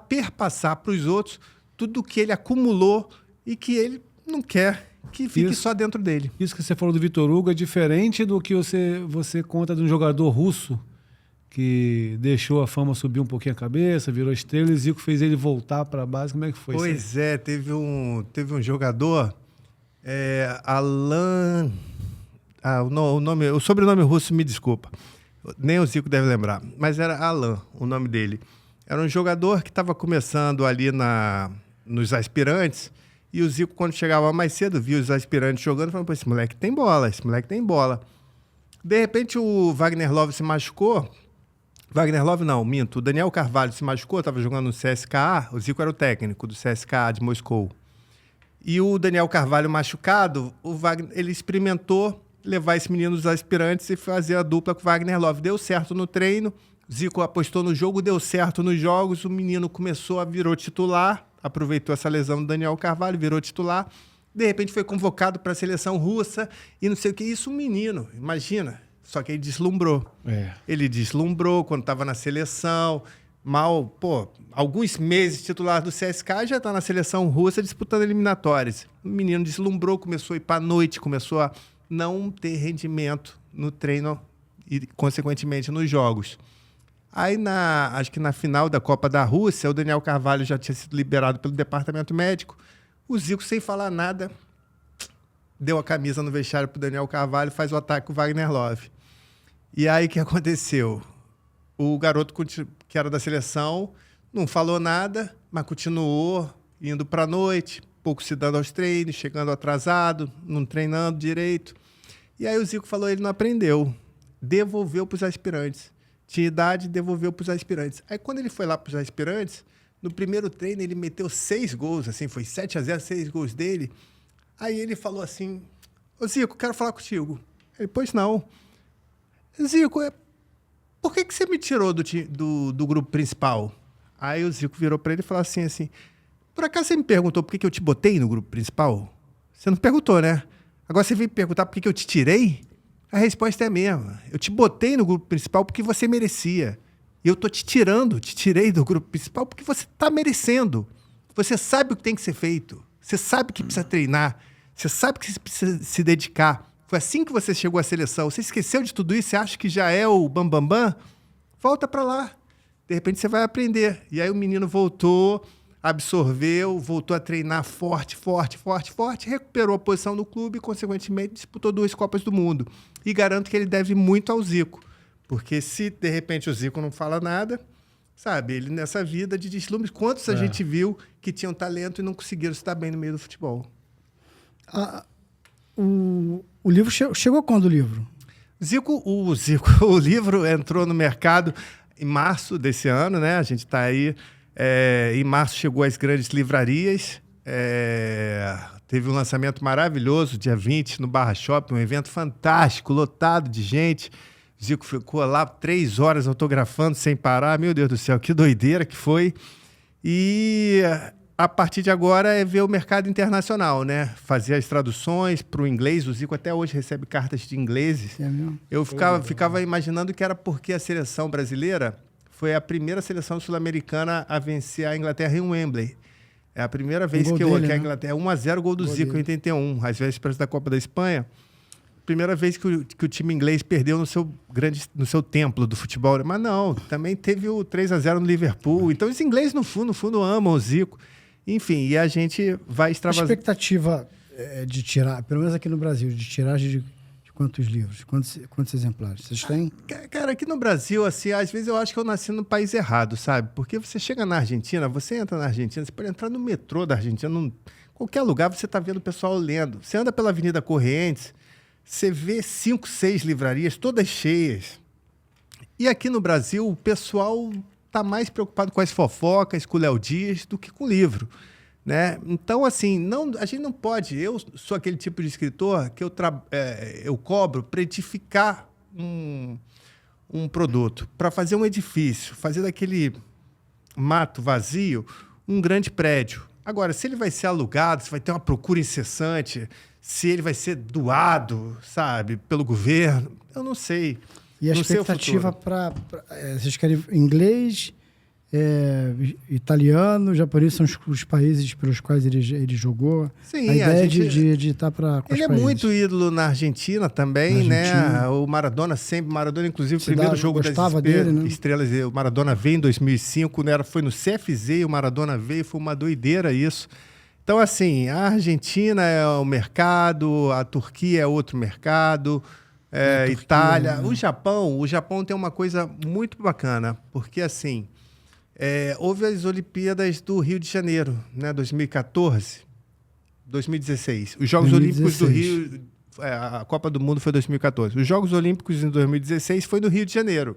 perpassar para os outros tudo o que ele acumulou e que ele não quer que fique só dentro dele. Isso que você falou do Vitor Hugo é diferente do que você conta de um jogador russo que deixou a fama subir um pouquinho a cabeça, virou estrela, e Zico fez ele voltar para a base. Como é que foi isso? Pois é, teve um jogador, Alan... o sobrenome russo, me desculpa. Nem o Zico deve lembrar, mas era Alan, o nome dele. Era um jogador que estava começando ali nos aspirantes, e o Zico, quando chegava mais cedo, via os aspirantes jogando, falando, pô, esse moleque tem bola. De repente, o Wagner Love se machucou. Wagner Love não, minto. O Daniel Carvalho se machucou, estava jogando no CSKA. O Zico era o técnico do CSKA de Moscou. E o Daniel Carvalho machucado, o Wagner, ele experimentou levar esse menino dos aspirantes e fazer a dupla com o Wagner Love. Deu certo no treino, Zico apostou no jogo, deu certo nos jogos, o menino virou titular, aproveitou essa lesão do Daniel Carvalho, virou titular, de repente foi convocado para a seleção russa e não sei o que. Isso, um menino, imagina. Só que ele deslumbrou. Ele deslumbrou quando estava na seleção, alguns meses titular do CSKA, já está na seleção russa disputando eliminatórias. O menino deslumbrou, começou a ir para a noite, começou a não ter rendimento no treino e, consequentemente, nos jogos. Aí, acho que na final da Copa da Rússia, o Daniel Carvalho já tinha sido liberado pelo departamento médico. O Zico, sem falar nada, deu a camisa no vestiário para o Daniel Carvalho, faz o ataque com o Wagner Love. E aí, o que aconteceu? O garoto que era da seleção não falou nada, mas continuou indo para a noite, pouco se dando aos treinos, chegando atrasado, não treinando direito. E aí o Zico falou, ele não aprendeu. Devolveu para os aspirantes. Tinha idade, devolveu para os aspirantes. Aí quando ele foi lá para os aspirantes, no primeiro treino ele meteu 6 gols, assim, foi 7-0, 6 gols dele. Aí ele falou assim, ô Zico, quero falar contigo. Ele, pois não. Zico, por que você me tirou do grupo principal? Aí o Zico virou para ele e falou assim, por acaso você me perguntou por que eu te botei no grupo principal? Você não perguntou, né? Agora você veio me perguntar por que eu te tirei? A resposta é a mesma. Eu te botei no grupo principal porque você merecia. E eu tô te tirei do grupo principal porque você tá merecendo. Você sabe o que tem que ser feito. Você sabe que precisa treinar. Você sabe que você precisa se dedicar. Foi assim que você chegou à seleção. Você esqueceu de tudo isso? Você acha que já é o bambambam? Bam, bam? Volta para lá. De repente você vai aprender. E aí o menino voltou, absorveu, voltou a treinar forte, recuperou a posição no clube e, consequentemente, disputou 2 Copas do Mundo. E garanto que ele deve muito ao Zico. Porque se, de repente, o Zico não fala nada, sabe? Ele, nessa vida de deslumbre, quantos a gente viu que tinham talento e não conseguiram estar bem no meio do futebol? O livro chegou quando o livro? O livro entrou no mercado em março desse ano, né? A gente está aí. Em março chegou às grandes livrarias. Teve um lançamento maravilhoso, dia 20, no Barra Shopping, um evento fantástico, lotado de gente. O Zico ficou lá 3 horas autografando sem parar. Meu Deus do céu, que doideira que foi. E a partir de agora é ver o mercado internacional, né? Fazer as traduções para o inglês. O Zico até hoje recebe cartas de ingleses. É mesmo? Eu ficava imaginando que era porque a seleção brasileira foi a primeira seleção sul-americana a vencer a Inglaterra em Wembley. É a primeira vez que a Inglaterra... 1-0 gol do Zico em 81, às vésperas da Copa da Espanha. Primeira vez que o time inglês perdeu no seu templo do futebol. Mas não, também teve o 3-0 no Liverpool. Então os ingleses, no fundo, amam o Zico. Enfim, e a gente vai extravasar... A expectativa de tirar, pelo menos aqui no Brasil, de tiragem de quantos livros? Quantos exemplares? Vocês têm? Cara, aqui no Brasil, assim, às vezes eu acho que eu nasci no país errado, sabe? Porque você chega na Argentina, você entra na Argentina, você pode entrar no metrô da Argentina, qualquer lugar você está vendo o pessoal lendo. Você anda pela Avenida Correntes, você vê 5, 6 livrarias, todas cheias. E aqui no Brasil, o pessoal está mais preocupado com as fofocas, com o Léo Dias, do que com o livro, né? Então, assim, a gente não pode... Eu sou aquele tipo de escritor que eu cobro para edificar um produto, para fazer um edifício, fazer daquele mato vazio um grande prédio. Agora, se ele vai ser alugado, se vai ter uma procura incessante, se ele vai ser doado, sabe, pelo governo, eu não sei. E a expectativa para... Vocês querem inglês, italiano, japonês são os países pelos quais ele jogou. Sim, a ideia de editar para ele é muito ídolo na Argentina também, né? O Maradona inclusive, o primeiro jogo das estrelas, o Maradona veio em 2005, né? Foi no CFZ e o Maradona veio, foi uma doideira isso. Então, assim, a Argentina é um mercado, a Turquia é outro mercado, Itália. Né? O Japão tem uma coisa muito bacana, porque, assim, houve as Olimpíadas do Rio de Janeiro, né? 2014, 2016. Os Jogos Olímpicos do Rio... a Copa do Mundo foi 2014. Os Jogos Olímpicos em 2016 foi no Rio de Janeiro.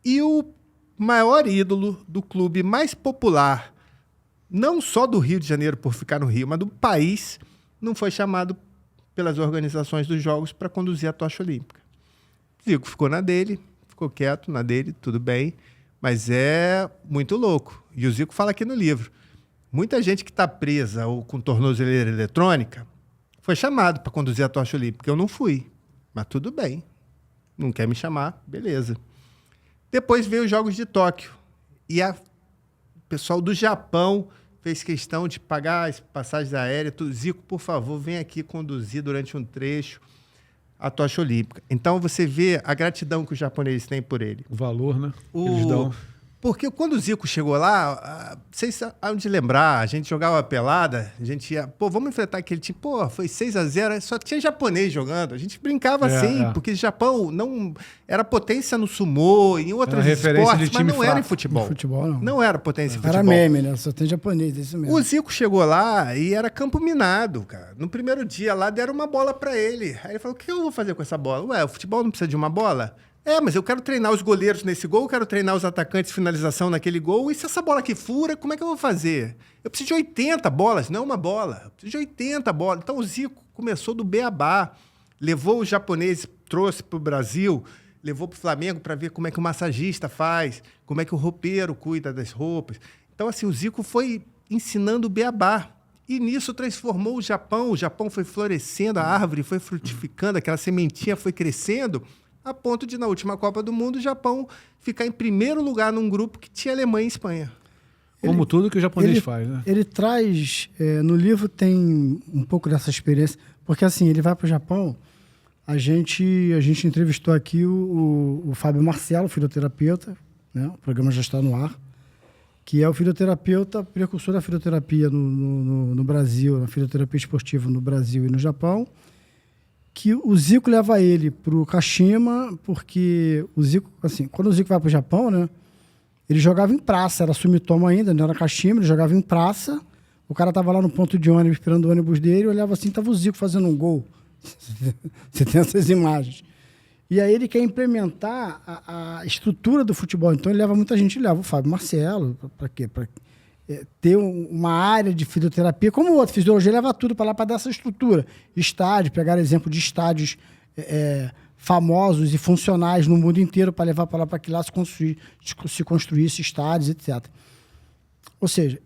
E o maior ídolo do clube mais popular, não só do Rio de Janeiro por ficar no Rio, mas do país, não foi chamado pelas organizações dos Jogos para conduzir a tocha olímpica. Zico ficou na dele, ficou quieto na dele, tudo bem, mas é muito louco. E o Zico fala aqui no livro, muita gente que está presa ou com tornozeleira eletrônica foi chamado para conduzir a tocha olímpica. Eu não fui, mas tudo bem. Não quer me chamar, beleza. Depois veio os Jogos de Tóquio. E o pessoal do Japão fez questão de pagar as passagens aéreas. Zico, por favor, vem aqui conduzir durante um trecho a tocha olímpica. Então, você vê a gratidão que os japoneses têm por ele. O valor, né? Eles dão. Porque quando o Zico chegou lá, vocês hão de lembrar, a gente jogava pelada, a gente ia... vamos enfrentar aquele time. Foi 6-0, só tinha japonês jogando. A gente brincava assim, porque o Japão não era potência no sumô, em outros esportes, mas não era em futebol. Futebol, não. Não era potência em futebol. Era meme, né? Só tem japonês, isso mesmo. O Zico chegou lá e era campo minado, cara. No primeiro dia lá, deram uma bola pra ele. Aí ele falou, o que eu vou fazer com essa bola? O futebol não precisa de uma bola? Mas eu quero treinar os goleiros nesse gol, eu quero treinar os atacantes de finalização naquele gol, e se essa bola aqui fura, como é que eu vou fazer? Eu preciso de 80 bolas, não uma bola. Eu preciso de 80 bolas. Então o Zico começou do beabá, levou os japoneses, trouxe para o Brasil, levou para o Flamengo para ver como é que o massagista faz, como é que o roupeiro cuida das roupas. Então, assim, o Zico foi ensinando o beabá. E nisso transformou o Japão foi florescendo, a árvore foi frutificando, aquela sementinha foi crescendo, a ponto de, na última Copa do Mundo, o Japão ficar em primeiro lugar num grupo que tinha Alemanha e Espanha. Como tudo que o japonês faz, né? Ele traz, no livro tem um pouco dessa experiência, porque assim, ele vai para o Japão, a gente entrevistou aqui o Fábio Marcelo, fisioterapeuta, né? O programa já está no ar, que é o fisioterapeuta, precursor da fisioterapia no Brasil, na fisioterapia esportiva no Brasil e no Japão, que o Zico leva ele para o Kashima, porque o Zico, assim, quando o Zico vai para o Japão, né, ele jogava em praça, era Sumitomo ainda, não era Kashima, ele jogava em praça, o cara tava lá no ponto de ônibus, esperando o ônibus dele, olhava assim, tava o Zico fazendo um gol. Você tem essas imagens. E aí ele quer implementar a estrutura do futebol. Então ele leva muita gente, ele leva o Fábio Marcelo, para quê? Para ter uma área de fisioterapia, como o outro, fisiologia leva tudo para lá para dar essa estrutura. Estádio, pegar exemplo de estádios famosos e funcionais no mundo inteiro para levar para lá para que lá se construísse estádios, etc. Ou seja,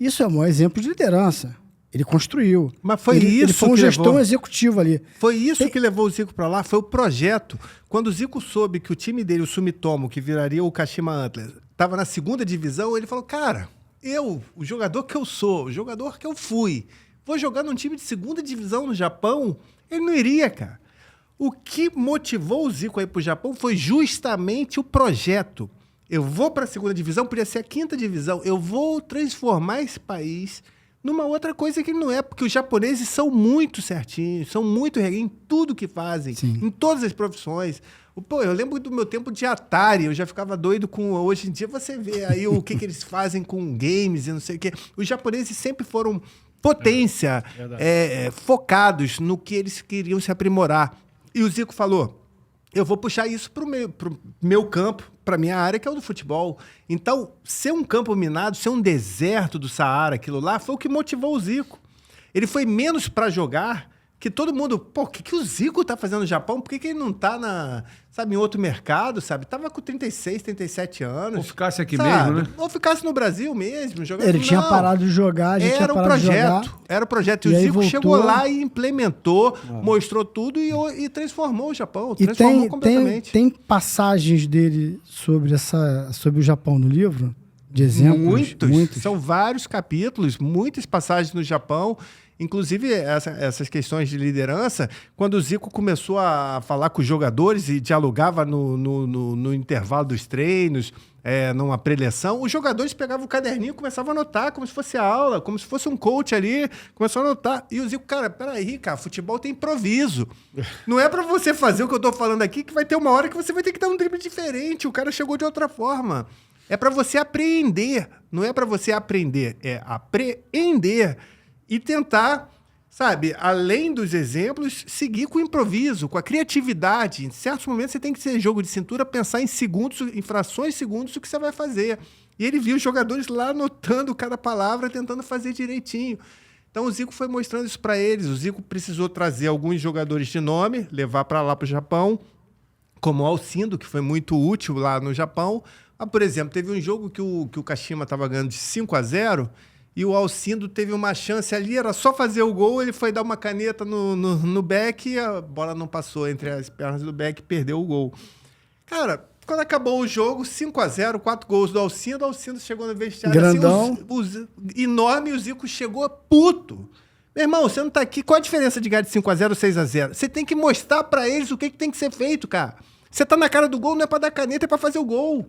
isso é um exemplo de liderança. Ele construiu. Mas foi ele foi um gestão executivo ali. Foi isso que levou o Zico para lá, foi o projeto. Quando o Zico soube que o time dele, o Sumitomo, que viraria o Kashima Antlers, estava na segunda divisão, ele falou, cara, o jogador que eu sou, o jogador que eu fui, vou jogar num time de segunda divisão no Japão? Ele não iria, cara. O que motivou o Zico a ir para o Japão foi justamente o projeto. Eu vou para a segunda divisão, podia ser a quinta divisão, eu vou transformar esse país numa outra coisa que ele não é, porque os japoneses são muito certinhos, são muito regras em tudo que fazem, Sim. em todas as profissões. Pô, eu lembro do meu tempo de Atari, eu já ficava doido com... Hoje em dia você vê aí o que eles fazem com games e não sei o quê. Os japoneses sempre foram potência, focados no que eles queriam se aprimorar. E o Zico falou, eu vou puxar isso pro meu campo, para minha área, que é o do futebol. Então, ser um campo minado, ser um deserto do Saara, aquilo lá, foi o que motivou o Zico. Ele foi menos para jogar que todo mundo... Pô, o que o Zico tá fazendo no Japão? Por que ele não tá em outro mercado, sabe? Tava com 36, 37 anos. Ou ficasse aqui sabe? mesmo, né? Ou ficasse no Brasil mesmo. Jogando. Ele tinha parado de jogar, a gente tinha parado de jogar. Era o projeto. E o Zico chegou lá e implementou, mostrou tudo e transformou o Japão. Transformou completamente. Tem passagens dele sobre o Japão no livro? De exemplos? Muitos. São vários capítulos, muitas passagens no Japão. Inclusive, essas questões de liderança, quando o Zico começou a falar com os jogadores e dialogava no intervalo dos treinos, numa preleção, os jogadores pegavam o caderninho e começavam a anotar, como se fosse aula, como se fosse um coach ali, começou a anotar. E o Zico, cara, peraí, cara, futebol tem improviso. Não é pra você fazer o que eu tô falando aqui, que vai ter uma hora que você vai ter que dar um drible diferente, o cara chegou de outra forma. É pra você apreender, não é pra você aprender, é apreender. E tentar, sabe, além dos exemplos, seguir com o improviso, com a criatividade. Em certos momentos você tem que ser jogo de cintura, pensar em segundos, em frações de segundos, o que você vai fazer. E ele viu os jogadores lá anotando cada palavra, tentando fazer direitinho. Então o Zico foi mostrando isso para eles. O Zico precisou trazer alguns jogadores de nome, levar para lá para o Japão, como o Alcindo, que foi muito útil lá no Japão. Mas, por exemplo, teve um jogo que o Kashima estava ganhando de 5-0, e o Alcindo teve uma chance ali, era só fazer o gol, ele foi dar uma caneta no Beck e a bola não passou entre as pernas do Beck e perdeu o gol. Cara, quando acabou o jogo, 5-0, 4 gols do Alcindo chegou no vestiário grandão, assim, enorme, e o Zico chegou puto. Meu irmão, você não tá aqui, qual a diferença de ganhar de 5-0 ou 6-0? Você tem que mostrar pra eles o que tem que ser feito, cara. Você tá na cara do gol, não é pra dar caneta, é pra fazer o gol.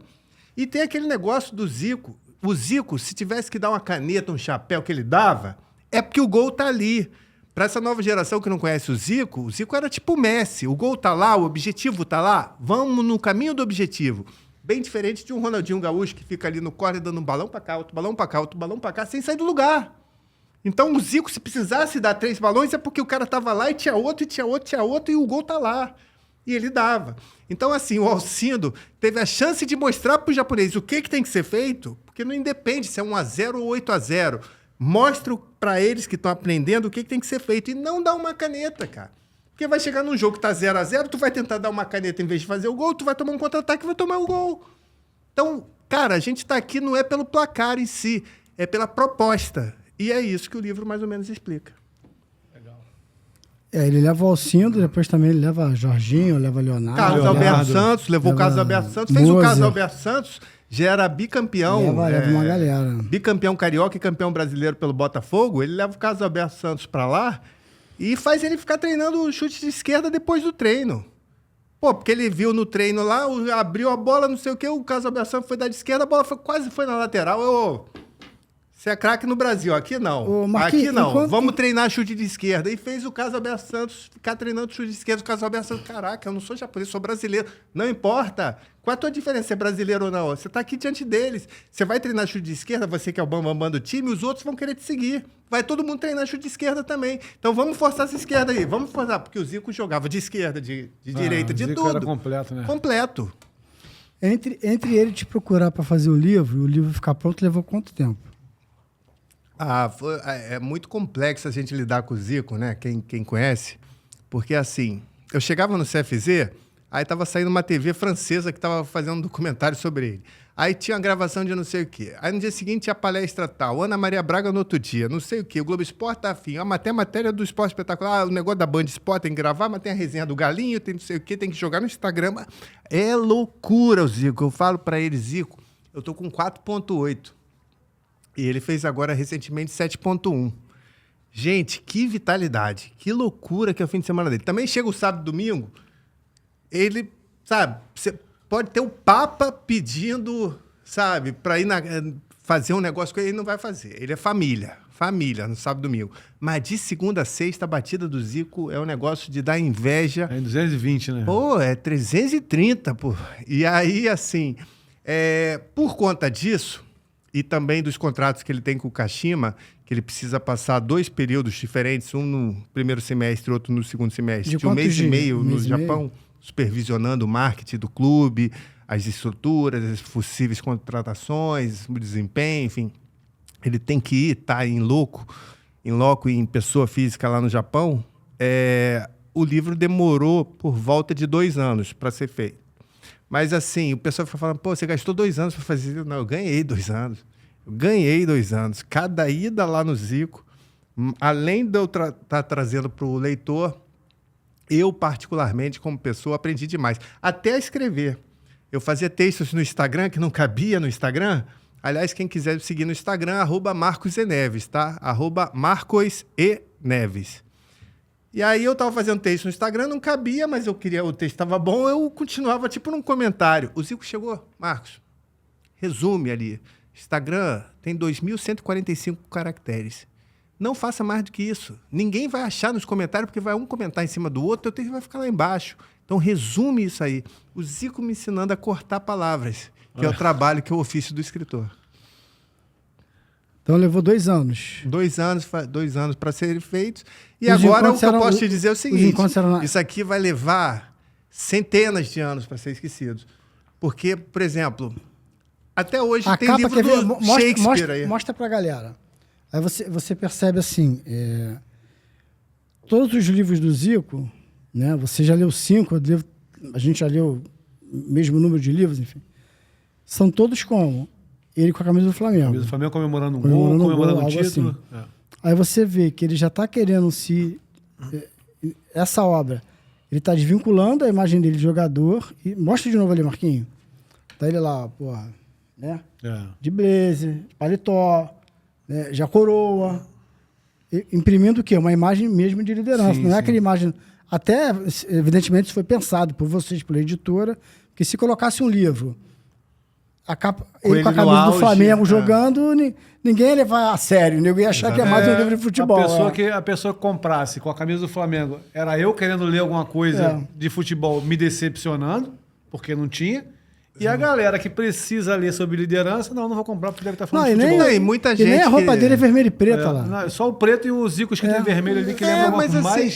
E tem aquele negócio do Zico. O Zico, se tivesse que dar uma caneta, um chapéu que ele dava, é porque o gol tá ali. Para essa nova geração que não conhece o Zico era tipo o Messi. O gol tá lá, o objetivo tá lá, vamos no caminho do objetivo. Bem diferente de um Ronaldinho Gaúcho que fica ali no corner dando um balão para cá, outro balão para cá, outro balão para cá, sem sair do lugar. Então o Zico, se precisasse dar 3 balões, é porque o cara tava lá e tinha outro, e o gol tá lá. E ele dava. Então, assim, o Alcindo teve a chance de mostrar para os japoneses o que tem que ser feito, porque não independe se é 1-0 ou 8-0. Mostra para eles que estão aprendendo o que tem que ser feito e não dá uma caneta, cara. Porque vai chegar num jogo que tá 0-0, tu vai tentar dar uma caneta em vez de fazer o gol, tu vai tomar um contra-ataque e vai tomar o gol. Então, cara, a gente tá aqui não é pelo placar em si, é pela proposta. E é isso que o livro mais ou menos explica. Ele leva o Alcindo, depois também ele leva Jorginho, leva Leonardo. Carlos Leonardo. Alberto Santos, levou o Carlos Alberto Santos, fez o Moser. Carlos Alberto Santos, já era bicampeão. Leva uma galera. Bicampeão carioca e campeão brasileiro pelo Botafogo. Ele leva o Carlos Alberto Santos pra lá e faz ele ficar treinando o chute de esquerda depois do treino. Pô, porque ele viu no treino lá, abriu a bola, não sei o quê, o Carlos Alberto Santos foi dar de esquerda, a bola quase foi na lateral. Você é craque no Brasil, aqui não. Ô, Marquinhos, aqui não. enquanto- Vamos treinar chute de esquerda. E fez o Carlos Alberto Santos ficar treinando chute de esquerda. O Carlos Alberto Santos, caraca, eu não sou japonês, sou brasileiro. Não importa. Qual a tua diferença, se é brasileiro ou não? Você tá aqui diante deles. Você vai treinar chute de esquerda, você que é o bambambam do time, os outros vão querer te seguir. Vai todo mundo treinar chute de esquerda também. Então vamos forçar essa esquerda aí. Vamos forçar, porque o Zico jogava de esquerda, de direita, de Zico tudo. era completo, né? Completo. Entre ele te procurar para fazer o livro e o livro ficar pronto, levou quanto tempo? É muito complexo a gente lidar com o Zico, né? Quem conhece. Porque, assim, eu chegava no CFZ, aí tava saindo uma TV francesa que tava fazendo um documentário sobre ele. Aí tinha uma gravação de não sei o quê. Aí no dia seguinte tinha palestra tal. Ana Maria Braga no outro dia, não sei o quê. O Globo Esporte tá afim. Tem a matéria do Esporte Espetacular. O negócio da Band Esporte tem que gravar, mas tem a resenha do Galinho, tem não sei o quê, tem que jogar no Instagram. É loucura o Zico. Eu falo pra ele, Zico, eu tô com 4,8. E ele fez agora, recentemente, 7,1. Gente, que vitalidade. Que loucura que é o fim de semana dele. Também chega o sábado e domingo, ele, sabe, você pode ter o Papa pedindo, sabe, para ir fazer um negócio com ele, ele não vai fazer. Ele é família, no sábado e domingo. Mas de segunda a sexta, a batida do Zico é um negócio de dar inveja. É em 220, né? Pô, é 330, pô. E aí, assim, por conta disso, e também dos contratos que ele tem com o Kashima, que ele precisa passar 2 períodos diferentes, um no primeiro semestre e outro no segundo semestre, de um mês e meio no Japão, supervisionando o marketing do clube, as estruturas, as possíveis contratações, o desempenho, enfim. Ele tem que estar em loco e em pessoa física lá no Japão. O livro demorou por volta de 2 anos para ser feito. Mas, assim, o pessoal fica falando, pô, você gastou 2 anos para fazer isso. Não, eu ganhei 2 anos. Cada ida lá no Zico, além de eu estar trazendo para o leitor, eu, particularmente, como pessoa, aprendi demais. Até a escrever. Eu fazia textos no Instagram, que não cabia no Instagram. Aliás, quem quiser seguir no Instagram, @MarcosEneves, tá? @MarcosEneves. E aí eu tava fazendo texto no Instagram, não cabia, mas eu queria, o texto estava bom, eu continuava tipo num comentário. O Zico chegou, Marcos, resume ali. Instagram tem 2.145 caracteres. Não faça mais do que isso. Ninguém vai achar nos comentários, porque vai um comentar em cima do outro, o texto vai ficar lá embaixo. Então resume isso aí. O Zico me ensinando a cortar palavras, que é o trabalho, que é o ofício do escritor. Então levou 2 anos. 2 anos para serem feitos. E Os agora o encontros que eu eram- posso te dizer é o os seguinte: encontros eram- isso aqui vai levar centenas de anos para ser esquecido. Porque, por exemplo, até hoje A tem capa, livro quer ver? do Shakespeare aí. Mostra pra galera. Aí você percebe assim, todos os livros do Zico, né? Você já leu 5, a gente já leu o mesmo número de livros, enfim. São todos como? Ele com a camisa do Flamengo. O Flamengo comemorando um Comemorando gol, um comemorando gol, um algo título. assim. Aí você vê que ele já está querendo essa obra, ele está desvinculando a imagem dele de jogador. E mostra de novo ali, Marquinho. Tá ele lá, porra, né? De blazer, de paletó, né? Já coroa. Imprimindo o quê? Uma imagem mesmo de liderança. Sim, não é sim. aquela imagem... Até, evidentemente, isso foi pensado por vocês, pela editora, que se colocasse um livro, ele ele com a no camisa do auge, Flamengo é. jogando, ninguém ia levar a sério, ninguém ia achar que é mais um livro de futebol. A pessoa que comprasse com a camisa do Flamengo, era eu querendo ler alguma coisa de futebol me decepcionando, porque não tinha. E a galera que precisa ler sobre liderança, não vou comprar porque deve estar falando Não, de e futebol. nem, E muita e nem gente a roupa que- dele é vermelha e preta lá. Não, só o preto e os Zicos que tem vermelho ali, que lembra mas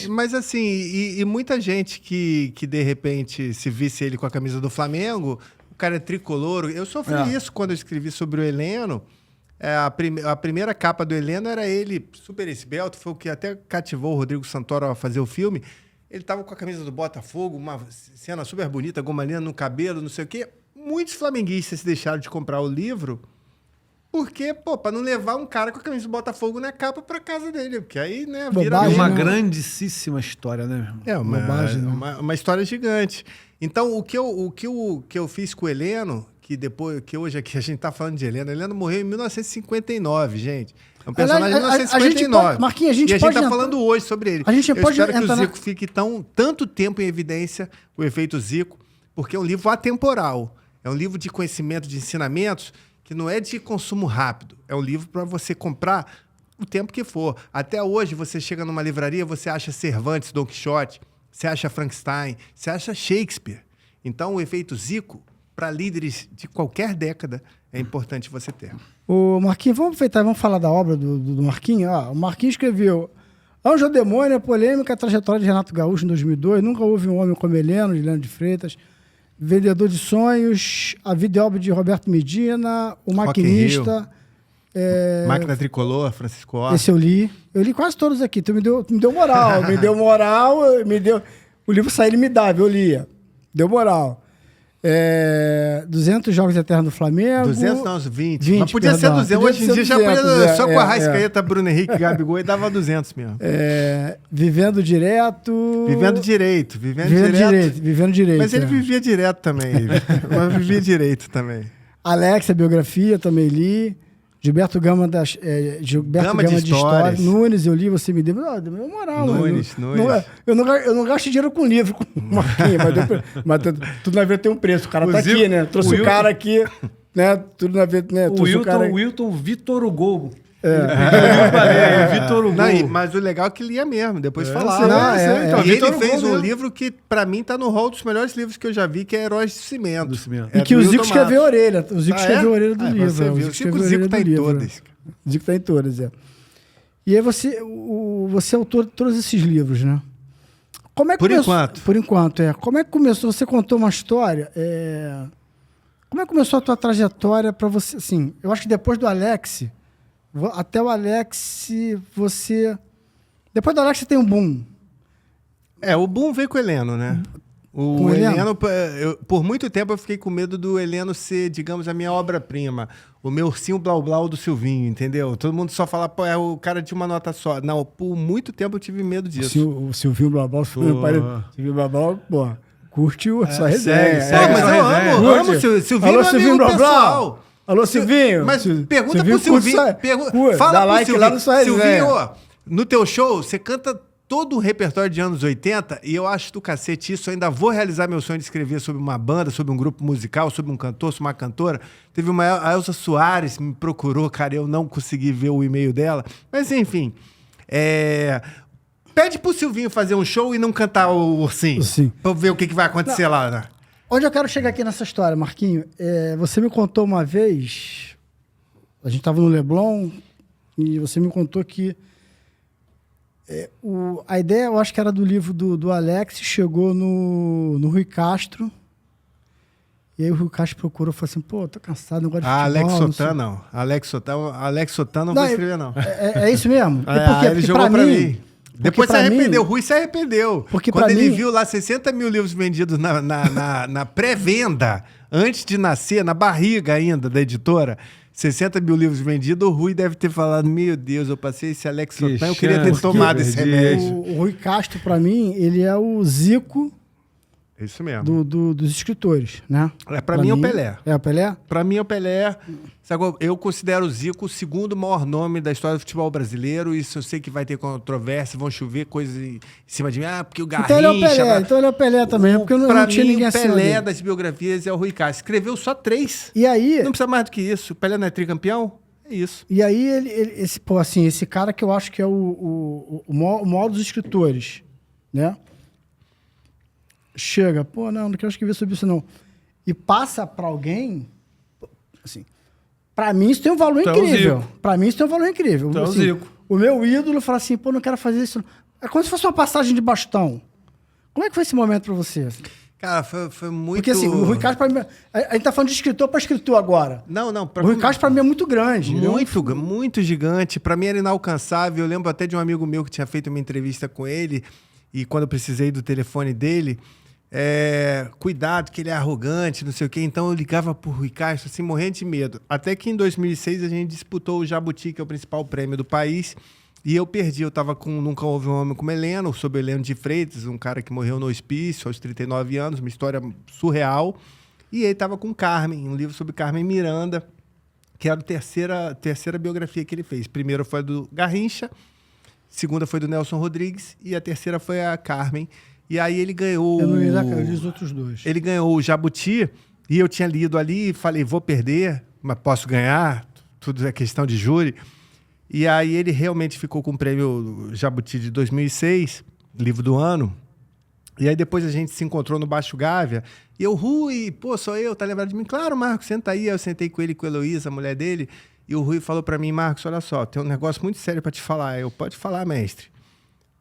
mais... assim, e muita gente que de repente se visse ele com a camisa do Flamengo, o cara é tricolor. Eu sofri isso quando eu escrevi sobre o Heleno. A primeira capa do Heleno era ele super esbelto, foi o que até cativou o Rodrigo Santoro a fazer o filme. Ele tava com a camisa do Botafogo, uma cena super bonita, gomalina no cabelo, não sei o quê. Muitos flamenguistas deixaram de comprar o livro Porque, pô, pra não levar um cara com a camisa do Botafogo na capa pra casa dele. Porque aí, né, vira... Bobagem, Uma né? grandíssima história, né, meu irmão? É, Bobagem, né? uma história gigante. Então, o que eu fiz com o Heleno, que hoje aqui a gente tá falando de Heleno, Heleno morreu em 1959, gente. É um personagem de A gente 1959. pode- Marquinhos, a gente e a gente pode tá entrar- falando hoje sobre ele. A gente eu pode espero que o entrar na- Zico fique tanto tempo em evidência, o efeito Zico, porque é um livro atemporal. É um livro de conhecimento, de ensinamentos, que não é de consumo rápido. É um livro para você comprar o tempo que for. Até hoje, você chega numa livraria, você acha Cervantes, Don Quixote, você acha Frankenstein, você acha Shakespeare. Então, o efeito Zico, para líderes de qualquer década, é importante você ter. O Marquinhos, vamos aproveitar e vamos falar da obra do Marquinhos. Ó, o Marquinhos escreveu Anjo ou Demônio, a polêmica trajetória de Renato Gaúcho em 2002. Nunca houve um homem como Heleno, de Heleno de Freitas. Vendedor de Sonhos, A Vida e Obra de Roberto Medina, O Rock in Maquinista. Máquina Tricolor, Francisco Horta. Esse eu li. Eu li quase todos aqui. Tu me deu moral. O livro saiu, ele me dava, eu lia. Deu moral. 200 Jogos Eternos do Flamengo. 200 não, 20. 20, Mas podia ser perdão. 200. Podia Hoje em ser dia já 200, podia só com a é. Rascaeta, Bruno Henrique, Gabigol e dava 200 mesmo. Vivendo Direto. Vivendo direito. Vivendo Direito. Mas ele vivia direto também. Mas vivia direito também. Alex, a biografia, também li. Gilberto Gama, Gama de Histórias. Nunes, eu li, você me deu. Não, deu moral, Nunes. Eu não gasto dinheiro com livro, com Marquinhos, mas tudo na vida tem um preço. O cara tá Zico- aqui, né? Trouxe o o Wilton- cara aqui, né? Tudo na vida, né? O Trouxe cara... Wilton Vitor Hugo. Vitor Hugo. Não, mas o legal é que lia mesmo, depois falava. não, E Vitor ele Hugo fez um mesmo. livro que, pra mim, tá no hall dos melhores livros que eu já vi, que é Heróis de Cimento. Do Cimento. E É que do o Zico Hilton escreveu a Matos. orelha. O Zico escreveu a orelha do livro. Você viu. escreveu O a Zico orelha tá do em livro. todas. O Zico tá em todas, E aí você é autor de todos esses livros, né? Como é que Por começou? enquanto. Por enquanto, Como é que começou? Você contou uma história. Como é que começou a tua trajetória para você? Assim, eu acho que depois do Alex, até o Alex, você... Depois do Alex você tem um boom. O boom veio com o Heleno, né? Com O o Heleno? Heleno, por muito tempo eu fiquei com medo do Heleno ser, digamos, a minha obra-prima. O meu ursinho blau-blau do Silvinho, entendeu? Todo mundo só fala, pô, é o cara de uma nota só. Não, por muito tempo eu tive medo disso. O Silvinho Blabal, Silvinho Blabal, pô, curte sua segue. resenha. Pô, mas eu amo o Silvinho. Alô, é Silvinho amigo Blablau. pessoal. Alô, Silvinho. Mas pergunta Silvinho pro Silvinho. curte, Fala dá pro like Silvinho. lá no sua resenha. Silvinho, ó, no teu show, você canta todo o repertório de anos 80 e eu acho do cacete isso. Eu ainda vou realizar meu sonho de escrever sobre uma banda, sobre um grupo musical, sobre um cantor, sobre uma cantora. Teve a Elza Soares me procurou, cara, eu não consegui ver o e-mail dela. Mas, enfim, pede pro Silvinho fazer um show e não cantar o Ursinho. Sim. Pra eu ver o que vai acontecer lá, né? Onde eu quero chegar aqui nessa história, Marquinho? Você me contou uma vez, a gente estava no Leblon, e você me contou que a ideia, eu acho que era do livro do Alex, chegou no Rui Castro, e aí o Rui Castro procurou e falou assim, pô, tô cansado, não gosto de futebol. Alex não sei. Sotan, não. Alex Sotan não vou escrever, não. É isso mesmo? E por quê? Ele Porque jogou pra mim. porque Depois se pra mim- arrependeu. O Rui se arrependeu. Porque quando pra ele mim- viu lá 60 mil livros vendidos na pré-venda, antes de nascer, na barriga ainda da editora, 60 mil livros vendidos, o Rui deve ter falado, meu Deus, eu passei esse Alex Que Sotan, eu queria ter chance, tomado que esse perdi. remédio. O Rui Castro, pra mim, ele é o Zico É isso mesmo. dos escritores, né? Pra mim é o Pelé. É o Pelé? Pra mim, é o Pelé. Sabe, eu considero o Zico o segundo maior nome da história do futebol brasileiro. Isso eu sei que vai ter controvérsia, vão chover coisas em cima de mim. Porque o Garrincha... Então ele é o Pelé também, porque Pra não tinha mim, ninguém o acima Pelé dele. das biografias é o Rui Castro. Escreveu só 3. E aí, Não precisa mais do que isso. O Pelé não é tricampeão? É isso. esse cara que eu acho que é o maior dos escritores, né? Chega, pô, não quero escrever sobre isso não. E passa pra alguém, assim, pra mim isso tem um valor Então é o incrível. Zico. Pra mim isso tem um valor incrível. Então é o Assim, Zico. o meu ídolo fala assim, pô, não quero fazer isso. É como se fosse uma passagem de bastão. Como é que foi esse momento pra você? Cara, foi muito... Porque assim, o Rui Castro pra mim... A gente tá falando de escritor pra escritor agora. Não. O Rui Castro pra mim é muito grande. ele é um- Muito gigante. Pra mim era inalcançável. Eu lembro até de um amigo meu que tinha feito uma entrevista com ele e quando eu precisei do telefone dele, cuidado que ele é arrogante, não sei o quê. Então eu ligava pro Rui Castro, assim, morrendo de medo. Até que em 2006 a gente disputou o Jabuti, que é o principal prêmio do país, e eu perdi. Eu tava com Nunca Houve um Homem como Heleno, sobre Heleno de Freitas, um cara que morreu no hospício aos 39 anos, uma história surreal. E ele tava com Carmen, um livro sobre Carmen Miranda, que era a terceira biografia que ele fez. Primeiro foi a do Garrincha, segunda foi do Nelson Rodrigues e a terceira foi a Carmen. E aí ele ganhou... Eu não li os outros dois. Ele ganhou o Jabuti e eu tinha lido ali e falei, vou perder, mas posso ganhar, tudo é questão de júri. E aí ele realmente ficou com o prêmio Jabuti de 2006, livro do ano. E aí depois a gente se encontrou no Baixo Gávea e eu, Rui, pô, sou eu, tá lembrado de mim? Claro, Marcos, senta aí. Eu sentei com ele e com a Heloísa, a mulher dele, e o Rui falou pra mim, Marcos, olha só, tem um negócio muito sério pra te falar. Eu, pode falar, mestre.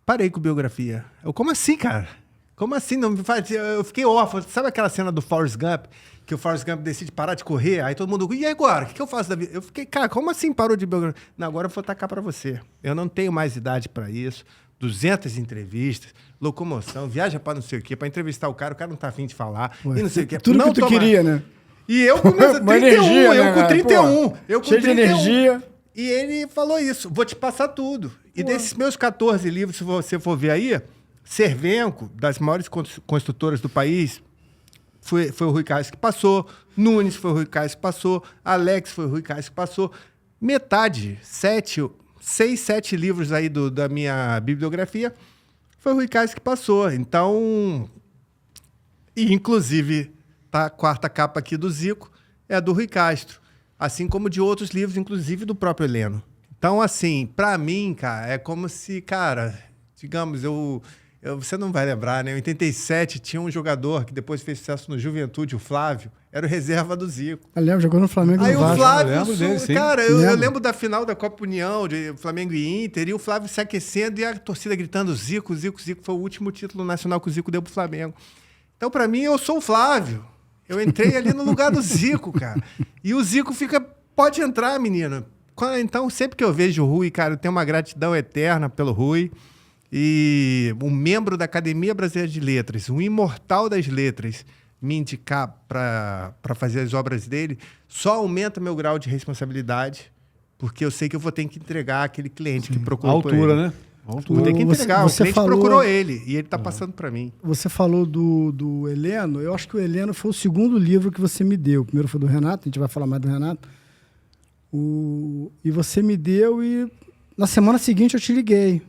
Parei com biografia. Eu, como assim, cara? Como assim? Não me faz... Eu fiquei órfão. Sabe aquela cena do Forrest Gump? Que o Forrest Gump decide parar de correr, aí todo mundo... E agora? O que eu faço da vida? Eu fiquei, cara, como assim parou de biografia? Não, agora eu vou tacar pra você. Eu não tenho mais idade pra isso. 200 entrevistas, locomoção, viaja pra não sei o quê, pra entrevistar o cara não tá afim de falar, Ué, e não sei o quê. Tudo não que tu queria, né? E eu com 31, energia, eu né, com cara? 31. Pô, Eu com cheio de 31. energia. E ele falou isso, vou te passar tudo. E desses meus 14 livros, se você for ver aí, Cervenco, das maiores construtoras do país, foi o Rui Castro que passou, Nunes foi o Rui Castro que passou, Alex foi o Rui Castro que passou. Metade, 6, 7 livros aí da minha bibliografia, foi o Rui Castro que passou. Então, e inclusive, tá, a quarta capa aqui do Zico é a do Rui Castro. Assim como de outros livros, inclusive do próprio Heleno. Então, assim, pra mim, cara, é como se, cara, digamos, você não vai lembrar, né? Em 87 tinha um jogador que depois fez sucesso no Juventude, o Flávio, era o reserva do Zico. Eu lembro, jogou no Flamengo e Aí no o Vasco. Flávio, Eu lembro dele, sim. cara, eu lembro da final da Copa União, de Flamengo e Inter, e o Flávio se aquecendo e a torcida gritando Zico, Zico, Zico. Foi o último título nacional que o Zico deu pro Flamengo. Então, pra mim, eu sou o Flávio. Eu entrei ali no lugar do Zico, cara. E o Zico pode entrar, menina. Então, sempre que eu vejo o Rui, cara, eu tenho uma gratidão eterna pelo Rui. E um membro da Academia Brasileira de Letras, um imortal das letras, me indicar para fazer as obras dele, só aumenta meu grau de responsabilidade, porque eu sei que eu vou ter que entregar aquele cliente que procurou por ele. Altura, né? Vou ter que entregar. Você o cliente procurou ele e ele está passando para mim. Você falou do Heleno. Eu acho que o Heleno foi o segundo livro que você me deu. O primeiro foi do Renato, a gente vai falar mais do Renato. E você me deu e na semana seguinte eu te liguei.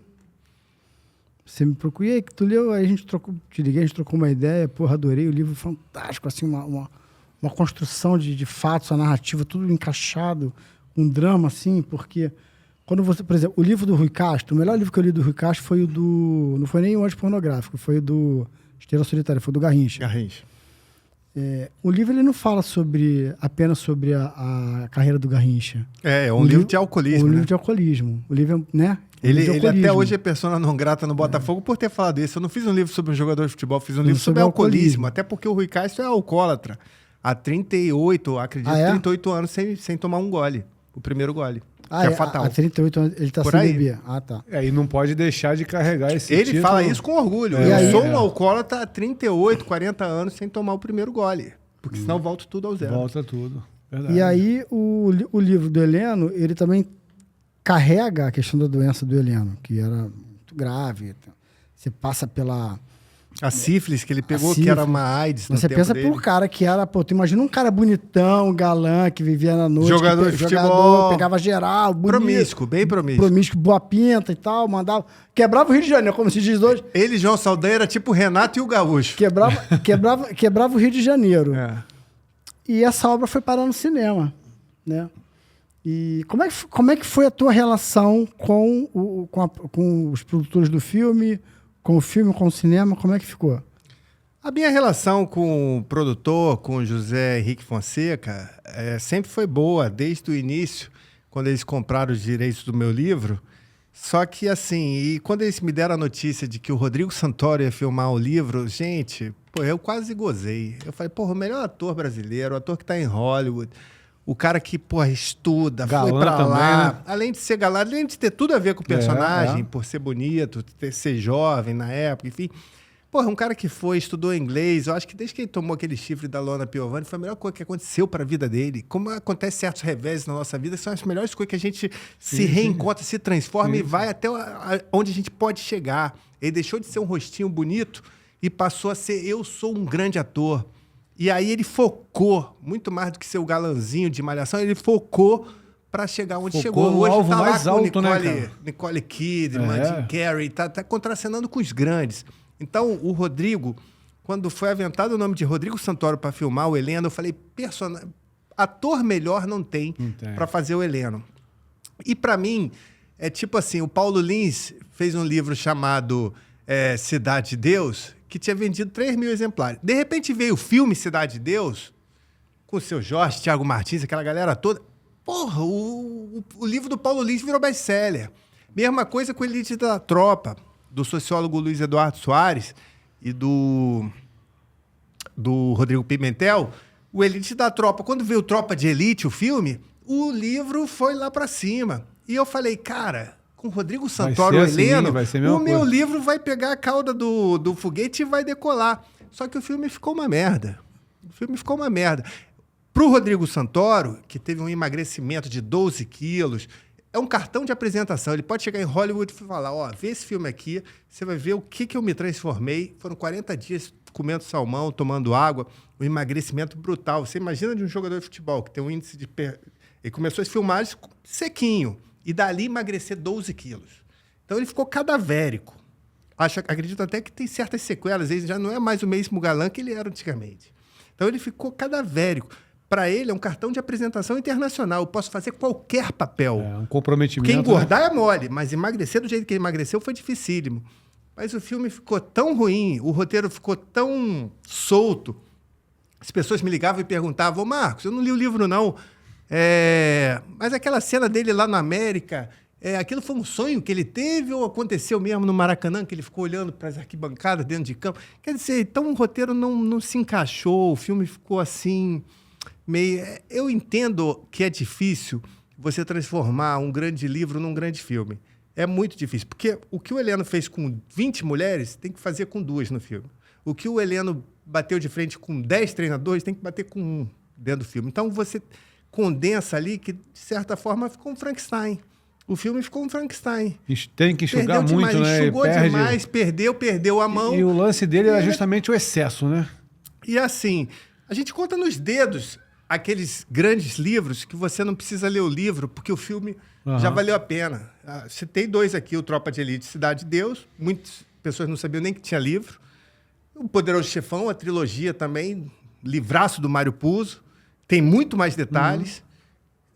Você me procurou, e aí, que tu leu, aí te liguei, a gente trocou uma ideia, porra, adorei o livro, fantástico, assim, uma construção de fatos, a narrativa, tudo encaixado, um drama, assim, porque quando você, por exemplo, o livro do Rui Castro, o melhor livro que eu li do Rui Castro foi o do, não foi nem o Antipornográfico, foi o do Estrela Solitária, foi o do Garrincha. Garrincha. O livro, ele não fala apenas sobre a carreira do Garrincha. É um livro de alcoolismo, Um né? livro de alcoolismo. O livro, né? Ele até hoje é persona não grata no Botafogo por ter falado isso. Eu não fiz um livro sobre um jogador de futebol, fiz um livro sobre alcoolismo. Até porque o Rui Castro é alcoólatra. Há 38, acredito, 38 anos sem tomar um gole. O primeiro gole. Que é fatal. Há 38 anos ele está sem beber. Ah, tá. E não pode deixar de carregar esse Ele título. fala isso com orgulho. E Eu aí, sou um alcoólatra há 38, 40 anos sem tomar o primeiro gole. Porque senão volta tudo ao zero. Volta tudo. Verdade. E aí, o livro do Heleno, ele também carrega a questão da doença do Heleno, que era muito grave. Você passa pela... A sífilis que ele pegou, que era uma AIDS no Você tempo pensa dele. por cara que era... Pô, tu imagina um cara bonitão, galã, que vivia na noite. Jogador de futebol. Pegava geral, bonito. Promíscuo, bem promíscuo. Promíscuo, boa pinta e tal, mandava... Quebrava o Rio de Janeiro, como se diz hoje. Ele e João Saldanha era tipo o Renato e o Gaúcho. Quebrava o Rio de Janeiro. É. E essa obra foi parar no cinema, né? E como é que foi a tua relação com os produtores do filme, com o cinema? Como é que ficou? A minha relação com o produtor, com o José Henrique Fonseca, sempre foi boa, desde o início, quando eles compraram os direitos do meu livro. Só que, assim, e quando eles me deram a notícia de que o Rodrigo Santoro ia filmar o livro, gente, pô, eu quase gozei. Eu falei, porra, o melhor ator brasileiro, o ator que tá em Hollywood, o cara que, porra, estuda, galã foi pra também, lá. né? Além de ser galã, além de ter tudo a ver com o personagem, por ser bonito, ser jovem na época, enfim. Porra, um cara que estudou inglês, eu acho que desde que ele tomou aquele chifre da Lona Piovani, foi a melhor coisa que aconteceu para a vida dele. Como acontece certos reveses na nossa vida, são as melhores coisas que a gente se reencontra, se transforma e vai até onde a gente pode chegar. Ele deixou de ser um rostinho bonito e passou a ser, eu sou um grande ator. E aí ele focou, muito mais do que ser o galanzinho de Malhação, ele focou para chegar onde chegou. no Hoje alvo tá lá mais com alto, né, cara? Nicole Kidman, Jim Carrey, tá contracenando com os grandes. Então, o Rodrigo, quando foi aventado o nome de Rodrigo Santoro para filmar o Heleno, eu falei, ator melhor não tem para fazer o Heleno. E para mim, é tipo assim, o Paulo Lins fez um livro chamado Cidade de Deus, que tinha vendido 3 mil exemplares. De repente veio o filme Cidade de Deus, com o seu Jorge, Thiago Martins, aquela galera toda. Porra, o livro do Paulo Lins virou best-seller. Mesma coisa com Elite da Tropa, do sociólogo Luiz Eduardo Soares e do Rodrigo Pimentel. O Elite da Tropa, quando veio Tropa de Elite, o filme, o livro foi lá pra cima. E eu falei, cara, com o Rodrigo Santoro, o Heleno, o meu livro vai pegar a cauda do foguete e vai decolar. Só que o filme ficou uma merda. Pro Rodrigo Santoro, que teve um emagrecimento de 12 quilos, é um cartão de apresentação. Ele pode chegar em Hollywood e falar, vê esse filme aqui, você vai ver o que eu me transformei. Foram 40 dias comendo salmão, tomando água, um emagrecimento brutal. Você imagina de um jogador de futebol que tem um índice de... Ele começou as filmagens sequinho, e dali emagrecer 12 quilos. Então ele ficou cadavérico. Acredito até que tem certas sequelas, ele já não é mais o mesmo galã que ele era antigamente. Então ele ficou cadavérico. Para ele é um cartão de apresentação internacional. Eu posso fazer qualquer papel. Um comprometimento. Porque engordar é mole, mas emagrecer do jeito que ele emagreceu foi dificílimo. Mas o filme ficou tão ruim, o roteiro ficou tão solto. As pessoas me ligavam e perguntavam, Marcos, eu não li o livro não, mas aquela cena dele lá na América, aquilo foi um sonho que ele teve ou aconteceu mesmo no Maracanã, que ele ficou olhando para as arquibancadas dentro de campo? Quer dizer, então o roteiro não se encaixou, o filme ficou assim... Eu entendo que é difícil você transformar um grande livro num grande filme. É muito difícil, porque o que o Heleno fez com 20 mulheres, tem que fazer com 2 no filme. O que o Heleno bateu de frente com 10 treinadores, tem que bater com 1 dentro do filme. Então, você condensa ali que, de certa forma, ficou um Frankenstein. O filme ficou um Frankenstein. Tem que enxugar muito, demais, né? Enxugou demais, perdeu a mão. E o lance dele era justamente o excesso, né? E assim, a gente conta nos dedos aqueles grandes livros que você não precisa ler o livro, porque o filme já valeu a pena. Citei 2 aqui, o Tropa de Elite, Cidade de Deus. Muitas pessoas não sabiam nem que tinha livro. O Poderoso Chefão, a trilogia também, livraço do Mário Puzo. Tem muito mais detalhes.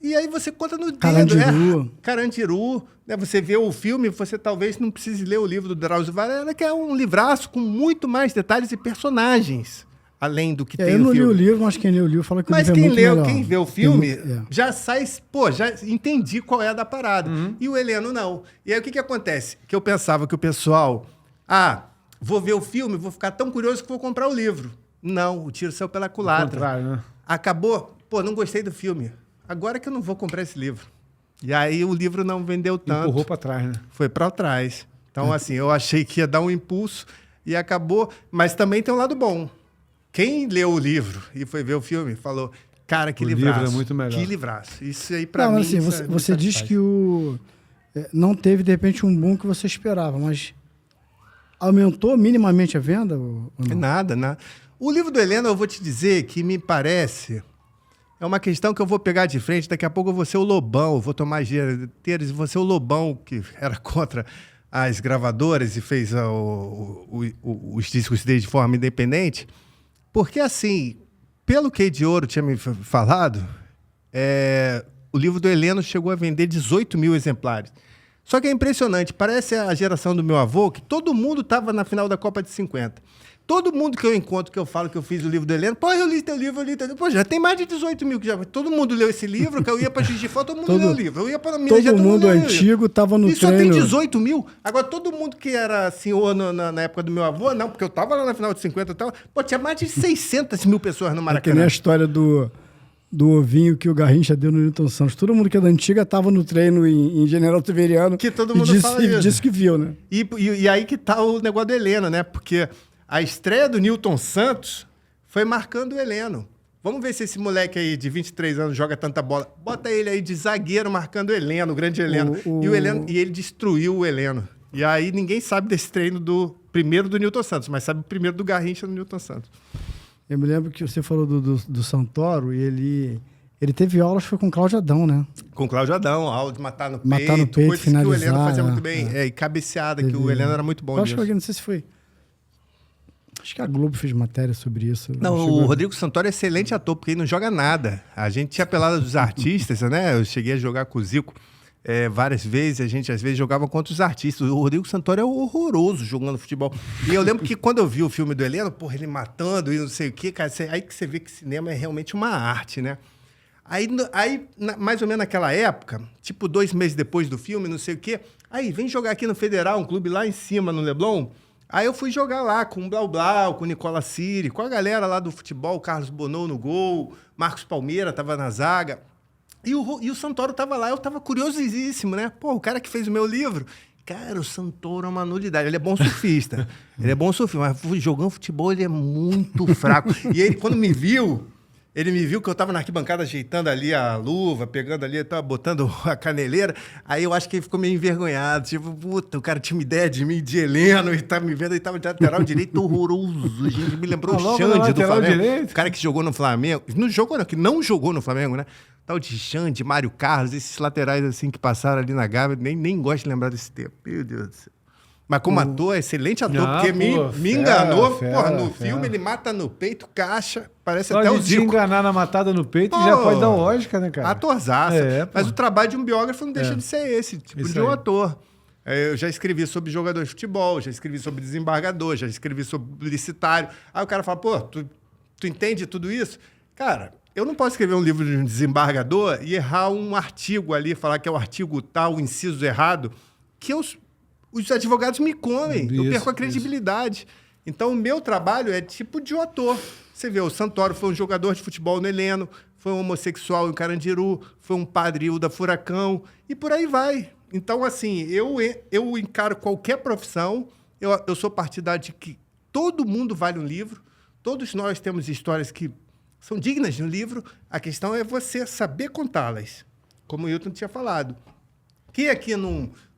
E aí você conta no dedo. Carandiru. Né? Você vê o filme, você talvez não precise ler o livro do Drauzio Varela, que é um livraço com muito mais detalhes e personagens. Além do que tem no filme. Eu não li o livro, mas quem leu o livro fala que mas o livro é muito melhor. Quem vê o filme já sai... já entendi qual é a da parada. E o Heleno não. E aí o que acontece? Que eu pensava que o pessoal... vou ver o filme, vou ficar tão curioso que vou comprar o livro. Não, o tiro saiu pela culatra. Né? Acabou, não gostei do filme. Agora que eu não vou comprar esse livro. E aí o livro não vendeu tanto. Empurrou para trás, né? Foi para trás. Então, assim, eu achei que ia dar um impulso e acabou. Mas também tem um lado bom. Quem leu o livro e foi ver o filme falou, cara, que livraço. O livro é muito melhor. Que livraço. Isso aí pra mim... Assim, você diz que não teve, de repente, um boom que você esperava, mas aumentou minimamente a venda? Ou não? Nada. O livro do Heleno, eu vou te dizer que me parece... É uma questão que eu vou pegar de frente. Daqui a pouco eu vou ser o Lobão, eu vou tomar as dianteiras e vou ser o Lobão, que era contra as gravadoras e fez os discos dele de forma independente. Porque, assim, pelo que de Ouro tinha me falado, o livro do Heleno chegou a vender 18 mil exemplares. Só que é impressionante, parece a geração do meu avô, que todo mundo estava na final da Copa de 50. Todo mundo que eu encontro, que eu falo que eu fiz o livro do Heleno, eu li teu livro, já tem mais de 18 mil que já... Todo mundo leu esse livro, que eu ia para Juiz de Fora, todo mundo leu o livro. Eu ia para Minas, todo mundo antigo estava no treino. E só tem 18 mil. Agora, todo mundo que era senhor na época do meu avô, não, porque eu estava lá na final de 50 e tal, tinha mais de 600 mil pessoas no Maracanã. É que nem a história do ovinho que o Garrincha deu no Newton Santos. Todo mundo que é da antiga estava no treino em General Severiano. Que todo mundo fala isso. Disse que viu, né? E aí que tá o negócio do Heleno, né? Porque A estreia do Newton Santos foi marcando o Heleno. Vamos ver se esse moleque aí de 23 anos joga tanta bola. Bota ele aí de zagueiro marcando o Heleno, o grande Heleno. E ele destruiu o Heleno. E aí ninguém sabe desse treino primeiro do Newton Santos, mas sabe o primeiro do Garrincha do Newton Santos. Eu me lembro que você falou do Santoro e ele teve aulas, foi com o Cláudio Adão, né? Com o Cláudio Adão, aula de matar no Matar peito, no peito, coisas que o Heleno finalizar, fazia muito bem. E cabeceada, que o Heleno era muito bom Eu acho nisso. que não sei se foi... Acho que a Globo fez matéria sobre isso. Não, o Rodrigo Santoro é excelente ator, porque ele não joga nada. A gente tinha pelada dos artistas, né? Eu cheguei a jogar com o Zico várias vezes, a gente às vezes jogava contra os artistas. O Rodrigo Santoro é horroroso jogando futebol. E eu lembro que quando eu vi o filme do Heleno, porra, ele matando e não sei o quê, cara, aí que você vê que cinema é realmente uma arte, né? Aí mais ou menos naquela época, tipo 2 meses depois do filme, não sei o quê, aí vem jogar aqui no Federal, um clube lá em cima, no Leblon. Aí eu fui jogar lá com o Blau Blau, com o Nicola Siri, com a galera lá do futebol, Carlos Bonou no gol, Marcos Palmeira tava na zaga. E o Santoro tava lá, eu tava curiosíssimo, né? Pô, o cara que fez o meu livro. Cara, o Santoro é uma nulidade. Ele é bom surfista. Ele é bom surfista, mas jogando futebol ele é muito fraco. E ele, quando me viu... Ele me viu que eu tava na arquibancada ajeitando ali a luva, pegando ali, tava botando a caneleira. Aí eu acho que ele ficou meio envergonhado. Tipo, puta, o cara tinha uma ideia de mim, de Heleno, e tava me vendo, ele tava de lateral direito horroroso. Gente, me lembrou o Xande do Flamengo. Direito. O cara que jogou no Flamengo. Não jogou, não, que não jogou no Flamengo, né? Tal de Xande, Mário Carlos, esses laterais assim que passaram ali na Gávea. Nem gosto de lembrar desse tempo. Meu Deus do céu. Mas como ator, excelente ator, porque me enganou. Porra, no filme ele mata no peito, caixa, parece Só até o de Zico. enganar na matada no peito já pode dar Oscar, né, cara? Atorzaça. Mas o trabalho de um biógrafo não deixa de ser esse, tipo Isso de um aí. ator. Eu já escrevi sobre jogador de futebol, já escrevi sobre desembargador, já escrevi sobre publicitário. Aí o cara fala, pô, tu entende tudo isso? Cara, eu não posso escrever um livro de um desembargador e errar um artigo ali, falar que é o artigo tal, o inciso errado, que os advogados me comem, eu perco a credibilidade. Então, o meu trabalho é tipo de um ator. Você vê, o Santoro foi um jogador de futebol no Heleno, foi um homossexual em Carandiru, foi um padre da Furacão, e por aí vai. Então, assim, eu encaro qualquer profissão, eu sou partidário de que todo mundo vale um livro, todos nós temos histórias que são dignas de um livro, a questão é você saber contá-las, como o Hilton tinha falado. Quem aqui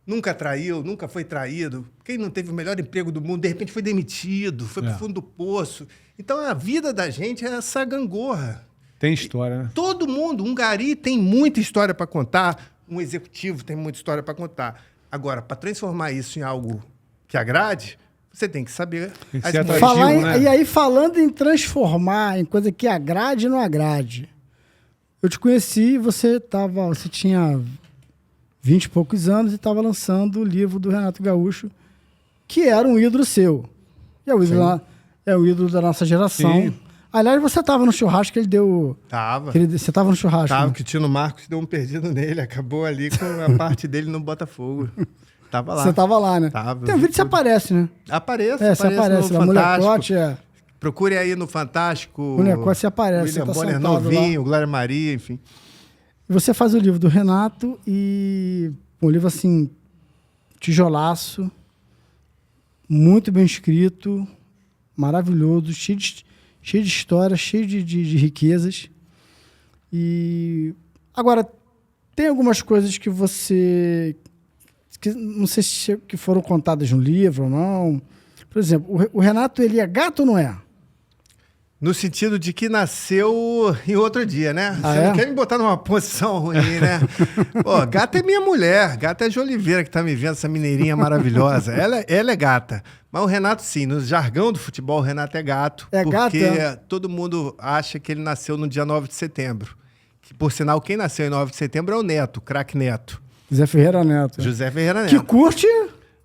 nunca traiu, nunca foi traído? Quem não teve o melhor emprego do mundo, de repente foi demitido, foi pro fundo do poço. Então, a vida da gente é essa gangorra. Tem história, né? Todo mundo, um gari tem muita história para contar, um executivo tem muita história para contar. Agora, para transformar isso em algo que agrade, você tem que saber... Tem que ser atrativo, né? E aí, falando em transformar em coisa que agrade e não agrade, eu te conheci, você tinha 20 e poucos anos e estava lançando o livro do Renato Gaúcho, que era um ídolo seu. E é o ídolo da nossa geração. Sim. Aliás, você estava no churrasco que ele deu... Tava. Você estava no churrasco. Tava, né? que o Tino Marcos deu um perdido nele, acabou ali com a parte dele no Botafogo. Tava lá. Você estava lá, né? Tava. Tem um vídeo que você aparece, né? Aparece, você aparece. no A Mulher Fantástico. Cote, Procure aí no Fantástico. Mulher Cote, você aparece. William você tá Bonner sentado novinho, lá. Glória Maria, enfim. Você faz o livro do Renato e um livro assim, tijolaço, muito bem escrito, maravilhoso, cheio de história, cheio de riquezas. E agora, tem algumas coisas que você... que não sei se que foram contadas no livro ou não. Por exemplo, o Renato, ele é gato ou não é? No sentido de que nasceu em outro dia, né? Ah, Você é? não quer me botar numa posição ruim, né? Pô, gata é minha mulher. Gata é a Joliveira que tá me vendo, essa mineirinha maravilhosa. Ela é gata. Mas o Renato, sim, no jargão do futebol, o Renato é gato. É gato, porque todo mundo acha que ele nasceu no dia 9 de setembro. Que, por sinal, quem nasceu em 9 de setembro é o Neto, o craque Neto. Zé Ferreira Neto. José Ferreira Que Neto. curte...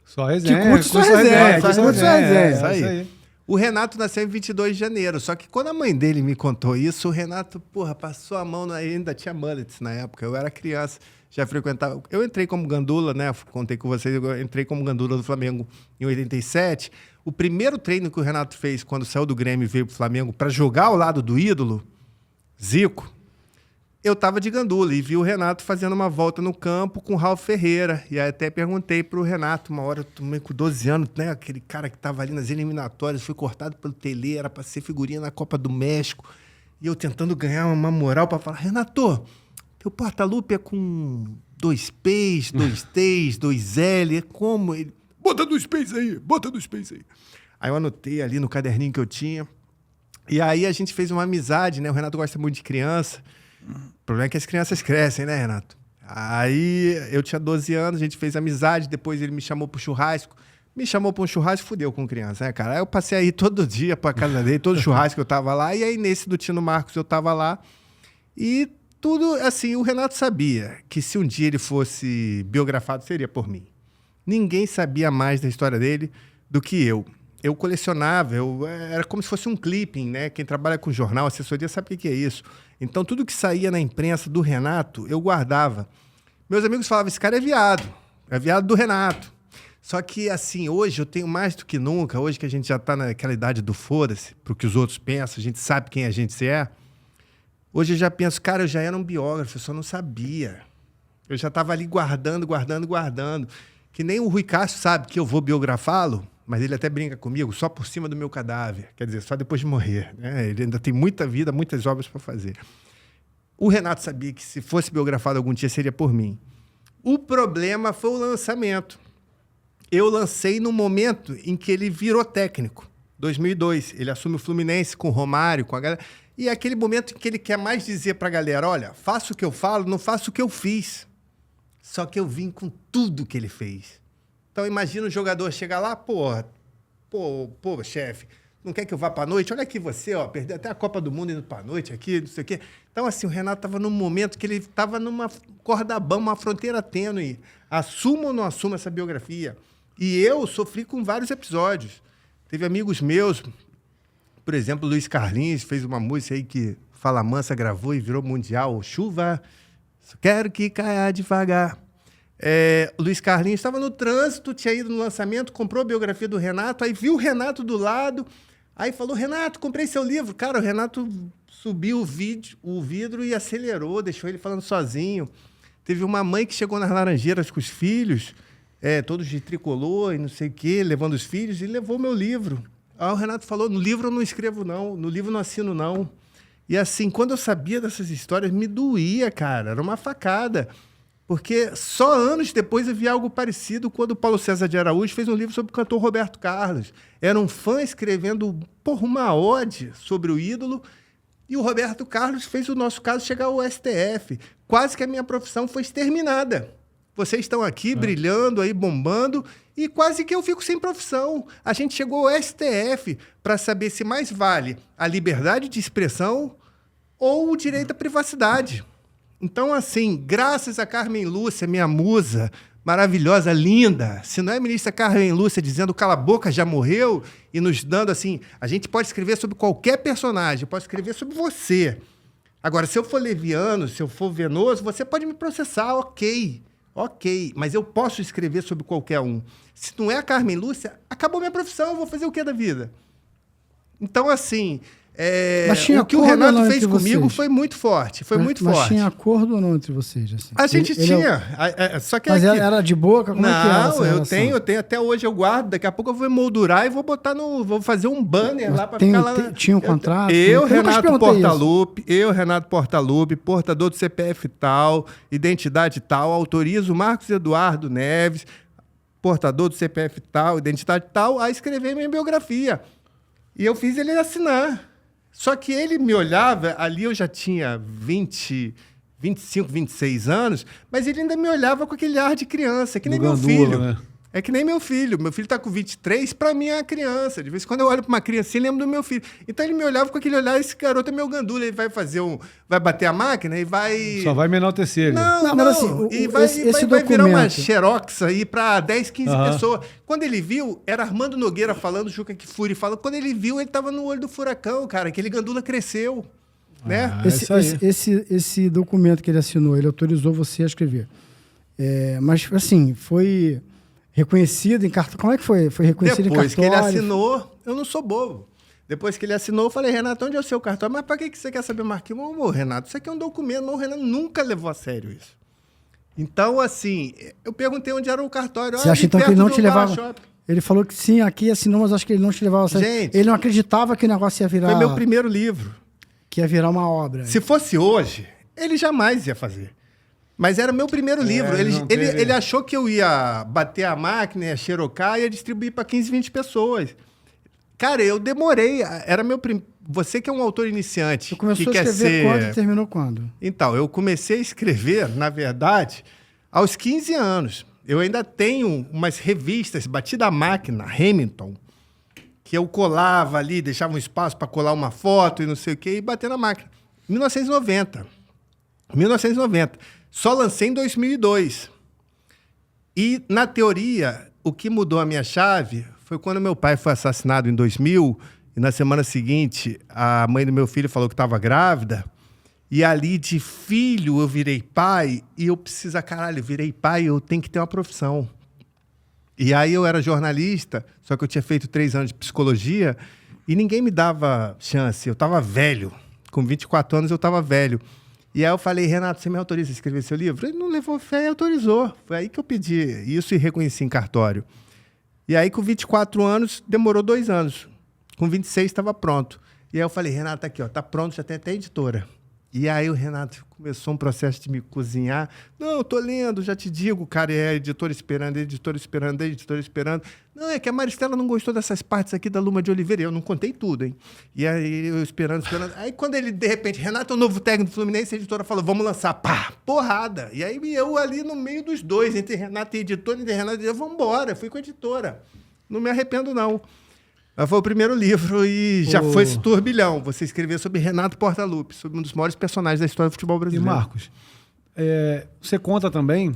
Só resenha. Que curte sua resenha. Que curte sua resenha. Isso aí. O Renato nasceu em 22 de janeiro, só que quando a mãe dele me contou isso, o Renato, passou a mão, ainda tinha mullets na época, eu era criança, já frequentava... Eu entrei como gandula, né? Contei com vocês, eu entrei como gandula do Flamengo em 87. O primeiro treino que o Renato fez quando saiu do Grêmio e veio pro Flamengo para jogar ao lado do ídolo, Zico, eu tava de gandula e vi o Renato fazendo uma volta no campo com o Ralf Ferreira. E aí até perguntei pro Renato, uma hora, eu tomei com 12 anos, né? Aquele cara que tava ali nas eliminatórias, foi cortado pelo Tele, era pra ser figurinha na Copa do México. E eu tentando ganhar uma moral pra falar, Renato, teu porta-lupe é com 2 P's, 2 T's, 2 L, é como? Ele, bota 2 P's aí, bota 2 P's aí. Aí eu anotei ali no caderninho que eu tinha. E aí a gente fez uma amizade, né? O Renato gosta muito de criança. O problema é que as crianças crescem, né, Renato? Aí eu tinha 12 anos, a gente fez amizade, depois ele me chamou pro churrasco. Me chamou para um churrasco, fudeu com criança, né, cara? Aí eu passei aí todo dia pra casa dele, todo churrasco eu tava lá, e aí nesse do Tino Marcos eu tava lá. E tudo, assim, o Renato sabia que se um dia ele fosse biografado, seria por mim. Ninguém sabia mais da história dele do que eu. Eu colecionava, era como se fosse um clipping, né? Quem trabalha com jornal, assessoria, sabe o que é isso. Então, tudo que saía na imprensa do Renato, eu guardava. Meus amigos falavam, esse cara é viado do Renato. Só que, assim, hoje eu tenho mais do que nunca, hoje que a gente já está naquela idade do foda-se, pro que os outros pensam, a gente sabe quem a gente é. Hoje eu já penso, cara, eu já era um biógrafo, eu só não sabia. Eu já estava ali guardando. Que nem o Rui Castro sabe que eu vou biografá-lo, mas ele até brinca comigo, só por cima do meu cadáver. Quer dizer, só depois de morrer. Né? Ele ainda tem muita vida, muitas obras para fazer. O Renato sabia que se fosse biografado algum dia, seria por mim. O problema foi o lançamento. Eu lancei no momento em que ele virou técnico. 2002. Ele assume o Fluminense com o Romário, com a galera. E é aquele momento em que ele quer mais dizer para a galera, olha, faço o que eu falo, não faço o que eu fiz. Só que eu vim com tudo que ele fez. Então, imagina o jogador chegar lá, pô, chefe, não quer que eu vá para a noite? Olha aqui você, ó, perdeu até a Copa do Mundo indo para a noite aqui, não sei o quê. Então, assim, o Renato estava num momento que ele estava numa corda bamba, uma fronteira tênue. Assuma ou não assuma essa biografia? E eu sofri com vários episódios. Teve amigos meus, por exemplo, o Luiz Carlinhos fez uma música aí que Fala Mansa gravou e virou mundial. Chuva, só quero que caia devagar. O Luiz Carlinhos estava no trânsito, tinha ido no lançamento, comprou a biografia do Renato, aí viu o Renato do lado, aí falou, Renato, comprei seu livro. Cara, o Renato subiu o vidro e acelerou, deixou ele falando sozinho. Teve uma mãe que chegou nas Laranjeiras com os filhos, todos de tricolor e não sei o quê, levando os filhos, e levou meu livro. Aí o Renato falou, no livro eu não escrevo não, no livro eu não assino não. E assim, quando eu sabia dessas histórias, me doía, cara, era uma facada. Porque só anos depois eu vi algo parecido quando o Paulo César de Araújo fez um livro sobre o cantor Roberto Carlos. Era um fã escrevendo uma ode sobre o ídolo e o Roberto Carlos fez o nosso caso chegar ao STF. Quase que a minha profissão foi exterminada. Vocês estão aqui brilhando, aí bombando e quase que eu fico sem profissão. A gente chegou ao STF para saber se mais vale a liberdade de expressão ou o direito à privacidade. Então, assim, graças a Carmen Lúcia, minha musa, maravilhosa, linda, se não é a ministra Carmen Lúcia dizendo cala a boca, já morreu, e nos dando, assim, a gente pode escrever sobre qualquer personagem, pode escrever sobre você. Agora, se eu for leviano, se eu for venoso, você pode me processar, ok, mas eu posso escrever sobre qualquer um. Se não é a Carmen Lúcia, acabou minha profissão, eu vou fazer o que da vida? Então, assim... o que o Renato fez comigo foi muito forte. Mas tinha acordo ou não entre vocês? Assim? A gente tinha. Só que mas era de boca? Como é que era essa relação? Eu tenho. Até hoje eu guardo. Daqui a pouco eu vou emoldurar e vou botar vou fazer um banner lá para ficar lá. Tinha um contrato? Renato Portaluppi, portador do CPF tal, identidade tal, autorizo Marcos Eduardo Neves, portador do CPF tal, identidade tal, a escrever minha biografia. E eu fiz ele assinar. Só que ele me olhava, ali eu já tinha 25, 26 anos, mas ele ainda me olhava com aquele ar de criança, que nem meu filho. Né? É que nem meu filho. Meu filho está com 23, para mim é uma criança. De vez em quando eu olho para uma criança e lembro do meu filho. Então ele me olhava com aquele olhar, esse garoto é meu gandula, ele vai vai bater a máquina e vai... Só vai me enaltecer ele. Não, mas assim, e vai virar uma xerox aí para 10, 15 pessoas. Quando ele viu, era Armando Nogueira falando, Juca Kfouri falando. Quando ele viu, ele estava no olho do furacão, cara. Aquele gandula cresceu, né? Esse documento que ele assinou, ele autorizou você a escrever. Mas, assim, foi... reconhecido em cartório. Como é que foi? Foi reconhecido depois em cartório? Depois que ele assinou, eu não sou bobo. Depois que ele assinou, eu falei, Renato, onde é o seu cartório? Mas pra que você quer saber o arquivo? Ô, Renato, isso aqui é um documento. Não, o Renato nunca levou a sério isso. Então, assim, eu perguntei onde era o cartório. Você acha então que ele não te levava? Shopping. Ele falou que sim, aqui assinou, mas acho que ele não te levava a sério. Gente, ele não acreditava que o negócio ia virar... Foi meu primeiro livro. Que ia virar uma obra. Se fosse hoje, ele jamais ia fazer. Mas era meu primeiro livro. Ele achou que eu ia bater a máquina, ia xerocar e ia distribuir para 15, 20 pessoas. Cara, eu demorei. Era meu primeiro... Você que é um autor iniciante. Você começou que a escrever quer ser... quando e terminou quando? Então, eu comecei a escrever, na verdade, aos 15 anos. Eu ainda tenho umas revistas, Batida a Máquina, Hamilton, que eu colava ali, deixava um espaço para colar uma foto e não sei o quê, e bater na máquina. 1990. Só lancei em 2002. E, na teoria, o que mudou a minha chave foi quando meu pai foi assassinado em 2000, e na semana seguinte, a mãe do meu filho falou que estava grávida, e ali de filho eu virei pai, e eu preciso, caralho, eu virei pai, eu tenho que ter uma profissão. E aí eu era jornalista, só que eu tinha feito 3 anos de psicologia, e ninguém me dava chance, eu estava velho. Com 24 anos eu estava velho. E aí eu falei, Renato, você me autoriza a escrever seu livro? Ele não levou fé e autorizou. Foi aí que eu pedi isso e reconheci em cartório. E aí com 24 anos, demorou 2 anos. Com 26 estava pronto. E aí eu falei, Renato, tá aqui, ó, tá pronto, já tem até editora. E aí o Renato começou um processo de me cozinhar. Não, eu tô lendo, já te digo, cara, é a editora esperando. Não, é que a Maristela não gostou dessas partes aqui da Luma de Oliveira. Eu não contei tudo, hein? E aí eu esperando. Aí quando ele, de repente, Renato é o novo técnico do Fluminense, a editora falou, vamos lançar. Pá, porrada. E aí eu ali no meio dos dois, entre Renato e editora, vamos embora. Fui com a editora. Não me arrependo, não. Mas foi o primeiro livro e já foi esse turbilhão. Você escreveu sobre Renato Portaluppi, sobre um dos maiores personagens da história do futebol E brasileiro. Marcos, você conta também,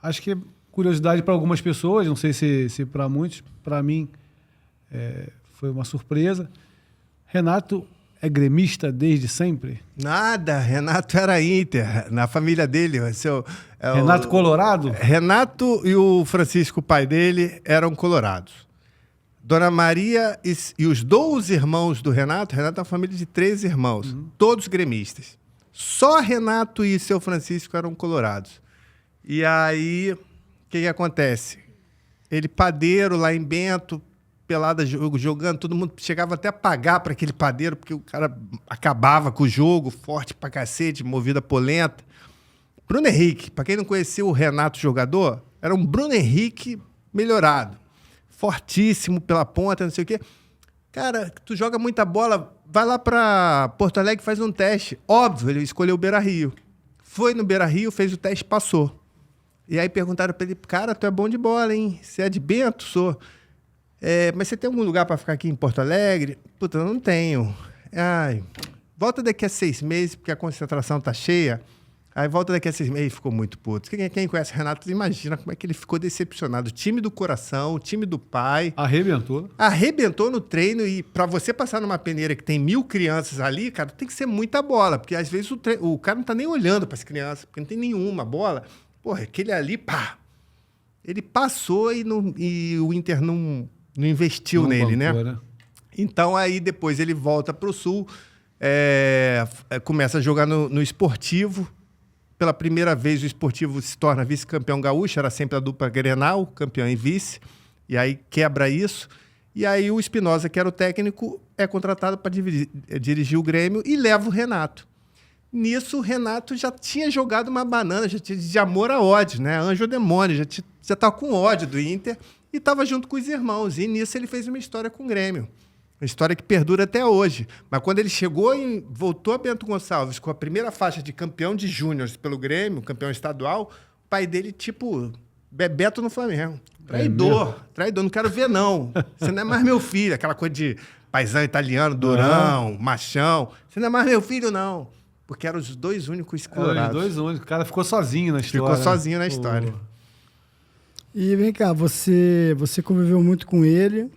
acho que é curiosidade para algumas pessoas, não sei se para muitos, para mim foi uma surpresa. Renato é gremista desde sempre? Nada, Renato era Inter, na família dele. Renato Colorado? Renato e o Francisco, o pai dele, eram colorados. Dona Maria e os 12 irmãos do Renato é uma família de 13 irmãos, todos gremistas. Só Renato e seu Francisco eram colorados. E aí, o que acontece? Ele padeiro lá em Bento, pelada jogando, todo mundo chegava até a pagar para aquele padeiro, porque o cara acabava com o jogo, forte pra cacete, movida polenta. Bruno Henrique, para quem não conhecia o Renato jogador, era um Bruno Henrique melhorado. Fortíssimo pela ponta, não sei o quê. Cara, tu joga muita bola, vai lá pra Porto Alegre e faz um teste. Óbvio, ele escolheu o Beira-Rio. Foi no Beira-Rio, fez o teste, passou. E aí perguntaram pra ele, cara, tu é bom de bola, hein? Você é de Bento? Sou. Mas você tem algum lugar pra ficar aqui em Porto Alegre? Puta, eu não tenho. Ai, volta daqui a 6 meses, porque a concentração tá cheia. Aí volta daqui a 6 meses, ficou muito puto. Quem conhece o Renato, imagina como é que ele ficou decepcionado. O time do coração, o time do pai. Arrebentou. Arrebentou no treino e para você passar numa peneira que tem 1000 crianças ali, cara, tem que ser muita bola. Porque às vezes o cara não tá nem olhando para as crianças, porque não tem nenhuma bola. Porra, aquele ali, pá. Ele passou e o Inter não investiu nele, bancou, né? Então aí depois ele volta pro Sul, começa a jogar no Esportivo. Pela primeira vez, o Esportivo se torna vice-campeão gaúcho, era sempre a dupla Grenal, campeão e vice, e aí quebra isso. E aí o Espinosa, que era o técnico, é contratado para dirigir o Grêmio e leva o Renato. Nisso, o Renato já tinha jogado uma banana, já tinha de amor a ódio, né? Anjo ou demônio, já estava com ódio do Inter e estava junto com os irmãos. E nisso ele fez uma história com o Grêmio. Uma história que perdura até hoje. Mas quando ele chegou e voltou a Bento Gonçalves com a primeira faixa de campeão de júniores pelo Grêmio, campeão estadual, o pai dele, tipo, Bebeto no Flamengo. Traidor, não quero ver, não. Você não é mais meu filho. Aquela coisa de paizão italiano, durão, machão. Você não é mais meu filho, não. Porque eram os 2 únicos colorados. Os 2 únicos. O cara ficou sozinho na história. Ficou sozinho na história. E vem cá, você conviveu muito com ele.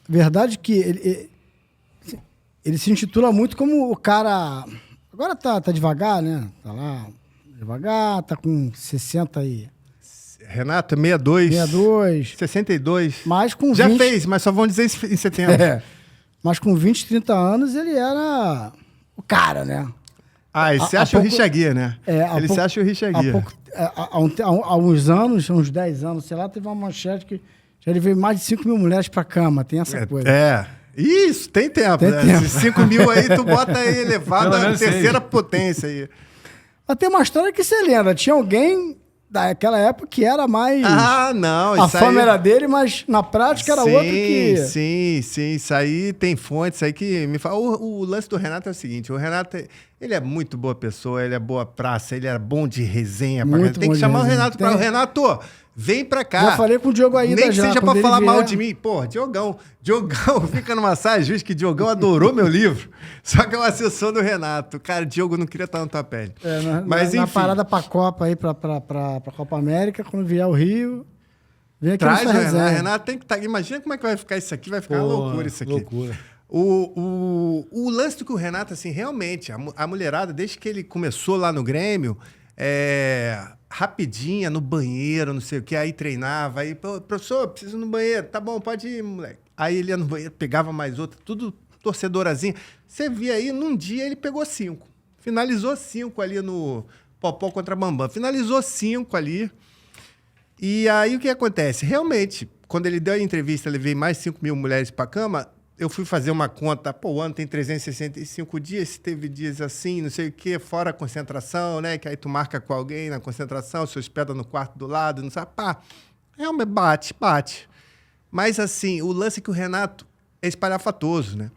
Verdade que ele se intitula muito como o cara... Agora tá devagar, né? Tá lá devagar, tá com 60 e... Renato, é 62. 62. 62. Mas com Já 20... fez, mas só vão dizer em setembro. É. Mas com 20, 30 anos, ele era o cara, né? Ah, ele se Há acha o pouco- Richard Gere, né? Há Ele se acha o Richard Gere. Há uns anos, uns 10 anos, sei lá, teve uma manchete que já ele veio mais de 5 mil mulheres pra cama. Tem essa coisa. Isso, tem tempo. Tem né? tempo. Esses 5 mil aí, tu bota aí elevado Pelo à menos terceira 6. potência aí. Mas tem uma história que você lembra. Tinha alguém daquela época que era mais... Ah, não. a isso fama aí... era dele, mas na prática era outro que... Sim. Isso aí tem fonte, isso aí que me fala. O lance do Renato é o seguinte: o Renato, ele é muito boa pessoa, ele é boa praça, ele é bom de resenha. Muito Tem bom que de chamar resenha. o Renato pra... Renato, vem pra cá. Já falei com o Diogo Aida Nem que já, seja quando pra ele falar mal vier. de mim. Pô, Diogão fica numa saia justa que Diogão adorou meu livro. Só que é um assessor do Renato. Cara, Diogo não queria estar na tua pele. Mas na enfim. parada pra Copa aí, pra Copa América, quando vier o Rio, vem aqui Traz, nessa o Renato. resenha. Renato tem que estar. Imagina como é que vai ficar isso aqui. Vai ficar uma Pô, loucura isso aqui. loucura. O lance do que o Renato, assim, realmente, a mulherada, desde que ele começou lá no Grêmio, rapidinha, no banheiro, não sei o que, aí treinava, aí, professor, preciso ir no banheiro, tá bom, pode ir, moleque. Aí ele ia no banheiro, pegava mais outra, tudo torcedorazinho. Você via aí, num dia ele pegou 5. Finalizou 5 ali no Popó contra Bambam. Finalizou 5 ali. E aí o que acontece? Realmente, quando ele deu a entrevista, levei mais 5 mil mulheres pra cama, eu fui fazer uma conta, pô, o ano tem 365 dias, se teve dias assim, não sei o quê, fora a concentração, né? Que aí tu marca com alguém na concentração, se hospeda no quarto do lado, não sabe, pá. Realmente bate. Mas assim, o lance é que o Renato é espalhafatoso, né?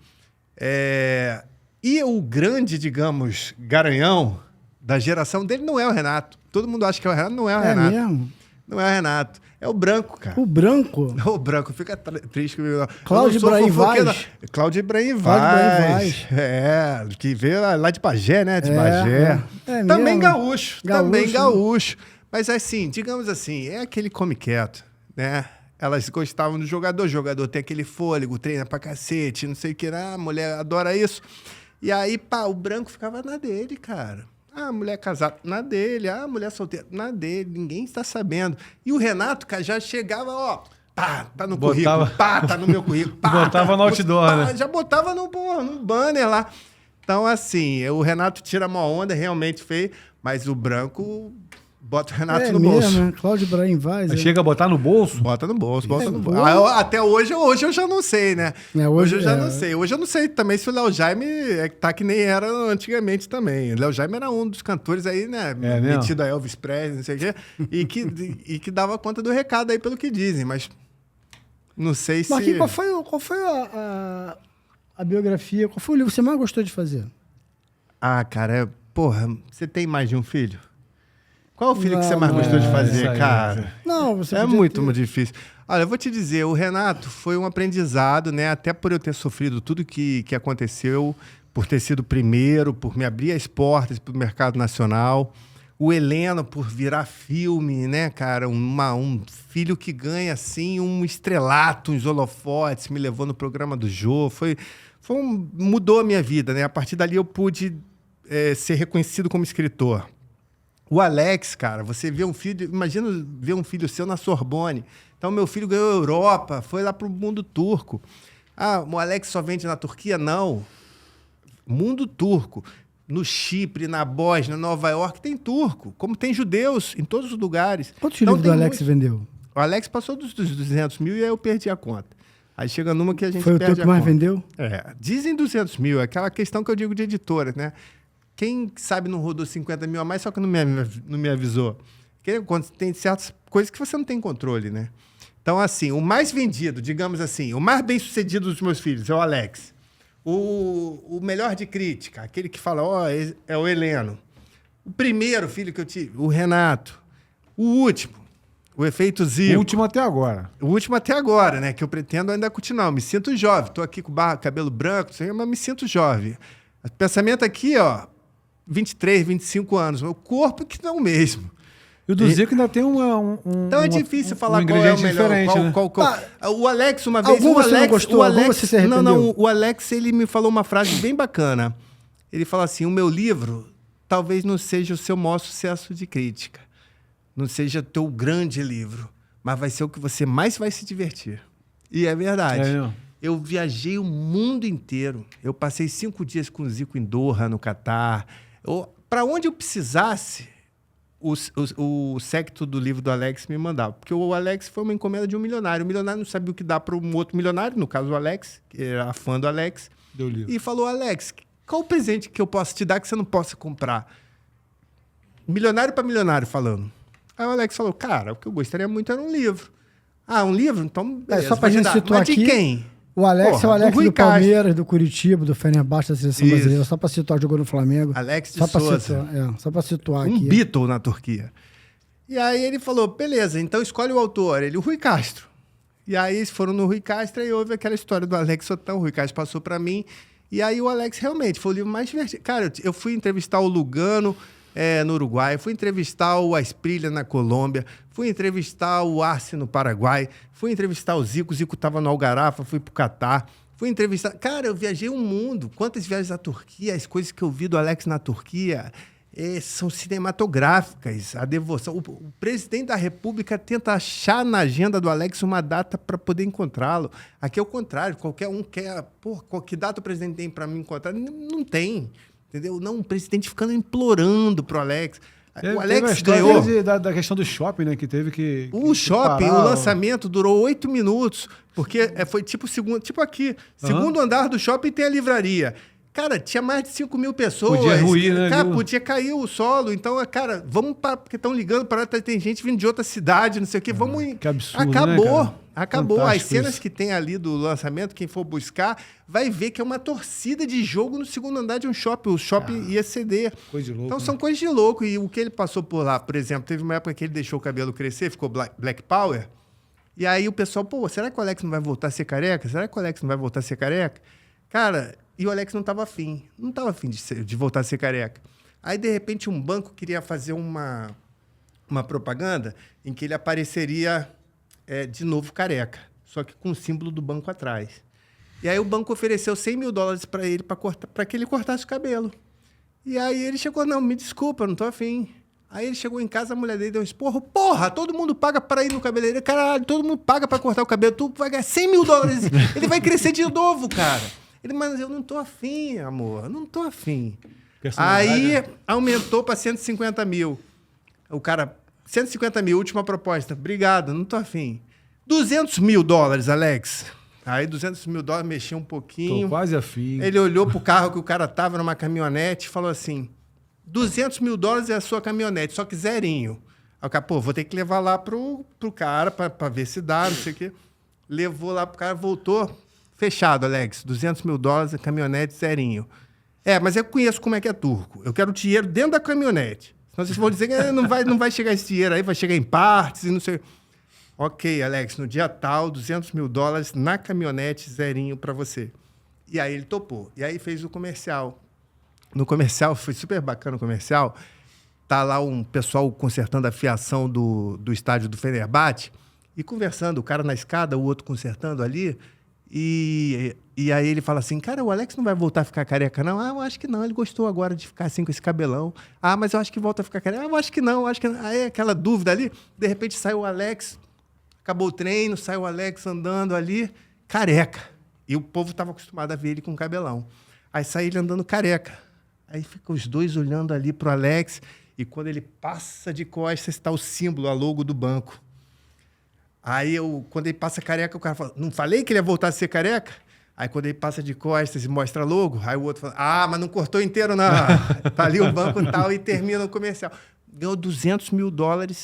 E o grande, digamos, garanhão da geração dele não é o Renato. Todo mundo acha que é o Renato, não é o Renato. Mesmo? Não é o Renato. É o Branco, cara. O branco. O Branco fica triste comigo. Cláudio Ibrahim Vaz. Cláudio Ibrahim Vaz. Vaz. Que veio lá de Bagé, né? De Bagé. Também mesmo. gaúcho. Também Gaúcho, gaúcho. Mas assim, digamos assim, é aquele come quieto, né? Elas gostavam do jogador. O jogador tem aquele fôlego, treina pra cacete, não sei o que. A mulher adora isso. E aí, pá, o Branco ficava na dele, cara. A mulher casada, na dele. A mulher solteira, na dele. Ninguém está sabendo. E o Renato, cara, já chegava, ó... Tá no currículo. Pá, tá no meu currículo. Pá, Botava no outdoor, né? Já botava no banner lá. Então, assim, o Renato tira uma onda, realmente feio. Mas o Branco bota o Renato no bolso. Né? Cláudio Ibrahim Vaz. Chega a botar no bolso? Bota no bolso. Até hoje eu já não sei, né? Hoje eu já não sei. Hoje eu não sei também se o Léo Jaime tá que nem era antigamente também. Léo Jaime era um dos cantores aí, né? Metido a Elvis Presley, não sei o quê. e que dava conta do recado aí, pelo que dizem. Mas não sei se... Marquinhos, qual foi a biografia? Qual foi o livro que você mais gostou de fazer? Ah, cara, porra, você tem mais de um filho? Qual o filho que você mais gostou de fazer, cara? Não, você é muito difícil. Olha, eu vou te dizer, o Renato foi um aprendizado, né? Até por eu ter sofrido tudo que aconteceu, por ter sido primeiro, por me abrir as portas para o mercado nacional. O Heleno, por virar filme, né, cara? Um filho que ganha, assim, um estrelato, uns holofotes, me levou no programa do Jô. Mudou a minha vida, né? A partir dali eu pude ser reconhecido como escritor. O Alex, cara, você vê um filho... Imagina ver um filho seu na Sorbonne. Então, meu filho ganhou a Europa, foi lá pro mundo turco. Ah, o Alex só vende na Turquia? Não. Mundo turco. No Chipre, na Bósnia, na Nova York, tem turco. Como tem judeus em todos os lugares. Quantos livros do Alex vendeu? O Alex passou dos 200 mil e aí eu perdi a conta. Aí chega numa que a gente foi perde a conta. Foi o teu que mais vendeu? Dizem 200 mil. É aquela questão que eu digo de editora, né? Quem sabe não rodou 50 mil a mais, só que não me avisou. Porque tem certas coisas que você não tem controle, né? Então, assim, o mais vendido, digamos assim, o mais bem-sucedido dos meus filhos é o Alex. O melhor de crítica, aquele que fala, é o Heleno. O primeiro filho que eu tive, o Renato. O último, o Efeito Zico. O último até agora. O último até agora, né? Que eu pretendo ainda continuar. Eu me sinto jovem. Estou aqui com cabelo branco, mas me sinto jovem. O pensamento aqui, 23, 25 anos. O corpo que não é o mesmo. E o do Zico ainda tem então é difícil falar qual é o melhor. O Alex, uma vez... Algum você não gostou? Algum você se arrependeu? Não, o Alex, ele me falou uma frase bem bacana. Ele falou assim, o meu livro talvez não seja o seu maior sucesso de crítica, não seja teu grande livro, mas vai ser o que você mais vai se divertir. E é verdade. Eu viajei o mundo inteiro. Eu passei 5 dias com o Zico em Doha, no Catar. Para onde eu precisasse, o séquito do livro do Alex me mandava. Porque o Alex foi uma encomenda de um milionário. O milionário não sabia o que dar para um outro milionário, no caso o Alex, que era fã do Alex. Deu o livro. E falou, Alex, qual o presente que eu posso te dar que você não possa comprar? Milionário para milionário falando. Aí o Alex falou, cara, o que eu gostaria muito era um livro. Ah, um livro? Então, beleza, só pra gente situar aqui, de quem? O Alex é o Alex do Castro. Palmeiras, do Curitiba, do Fenerbahçe, da seleção brasileira. Só pra situar, jogou no Flamengo. Alex de só pra Souza. situar, só pra situar Um aqui. Beatle na Turquia. E aí ele falou, beleza, então escolhe o autor. Ele, o Rui Castro. E aí eles foram no Rui Castro e houve aquela história do Alex Otão. O Rui Castro passou pra mim. E aí o Alex realmente foi o livro mais divertido. Cara, eu fui entrevistar o Lugano no Uruguai, fui entrevistar o Asprilla na Colômbia, fui entrevistar o Arce no Paraguai, fui entrevistar o Zico estava no Algarafa, fui pro Catar, fui entrevistar... Cara, eu viajei o mundo. Quantas viagens à Turquia, as coisas que eu vi do Alex na Turquia são cinematográficas, a devoção. O presidente da República tenta achar na agenda do Alex uma data para poder encontrá-lo. Aqui é o contrário, qualquer um quer... Pô, que data o presidente tem para me encontrar? Não tem. Entendeu? Não, o presidente ficando implorando pro Alex. O Alex ganhou. Da questão do shopping, né? Que teve que. O shopping, o lançamento durou 8 minutos. Porque foi tipo aqui. Segundo andar do shopping tem a livraria. Cara, tinha mais de 5 mil pessoas. Podia ruir, né? Cara, podia cair o solo. Então, cara, vamos para. Porque estão ligando para. Tem gente vindo de outra cidade, não sei o quê. Vamos. Que absurdo. Acabou. Né, Acabou. Fantástico As cenas isso. que tem ali do lançamento, quem for buscar, vai ver que é uma torcida de jogo no segundo andar de um shopping. O shopping ia ceder. Coisa de louco. Então, né? são coisas de louco. E o que ele passou por lá, por exemplo, teve uma época que ele deixou o cabelo crescer, ficou Black Power. E aí o pessoal, pô, será que o Alex não vai voltar a ser careca? Será que o Alex não vai voltar a ser careca? Cara, e o Alex não estava afim. Não estava afim de voltar a ser careca. Aí, de repente, um banco queria fazer uma propaganda em que ele apareceria de novo careca, só que com o símbolo do banco atrás. E aí o banco ofereceu $100 mil para ele, para que ele cortasse o cabelo. E aí ele chegou, não, me desculpa, não tô afim. Aí ele chegou em casa, a mulher dele deu um esporro. Porra, todo mundo paga para ir no cabeleireiro. Caralho, todo mundo paga para cortar o cabelo. Tu vai ganhar $100 mil. Ele vai crescer de novo, cara. Ele, mas eu não tô afim, amor. Não tô afim. Aí aumentou para 150 mil. O cara, 150 mil, última proposta. Obrigado, não tô afim. $200 mil, Alex. Aí $200 mil mexeu um pouquinho. Tô quase afim. Ele olhou pro carro que o cara tava numa caminhonete e falou assim: $200 mil é a sua caminhonete, só que zerinho. Aí o cara, pô, vou ter que levar lá pro cara pra ver se dá, não sei o quê. Levou lá pro cara, voltou. Fechado, Alex. $200 mil, caminhonete zerinho. Mas eu conheço como é que é turco. Eu quero dinheiro dentro da caminhonete. Senão vocês vão dizer que não vai chegar esse dinheiro aí, vai chegar em partes e não sei. Ok, Alex, no dia tal, $200 mil na caminhonete zerinho pra você. E aí ele topou. E aí fez o comercial. No comercial, foi super bacana o comercial. Tá lá um pessoal consertando a fiação do estádio do Fenerbahçe e conversando, o cara na escada, o outro consertando ali. E aí ele fala assim, cara, o Alex não vai voltar a ficar careca, não? Ah, eu acho que não, ele gostou agora de ficar assim com esse cabelão. Ah, mas eu acho que volta a ficar careca. Ah, eu acho que não, acho que não. Aí aquela dúvida ali, de repente saiu o Alex, acabou o treino, saiu o Alex andando ali, careca. E o povo estava acostumado a ver ele com cabelão. Aí sai ele andando careca. Aí fica os dois olhando ali pro Alex, e quando ele passa de costas, está o símbolo, a logo do banco. Aí, quando ele passa careca, o cara fala, não falei que ele ia voltar a ser careca? Aí, quando ele passa de costas e mostra logo, aí o outro fala, mas não cortou inteiro, não. Tá ali o banco e tal, e termina o comercial. Ganhou $200 mil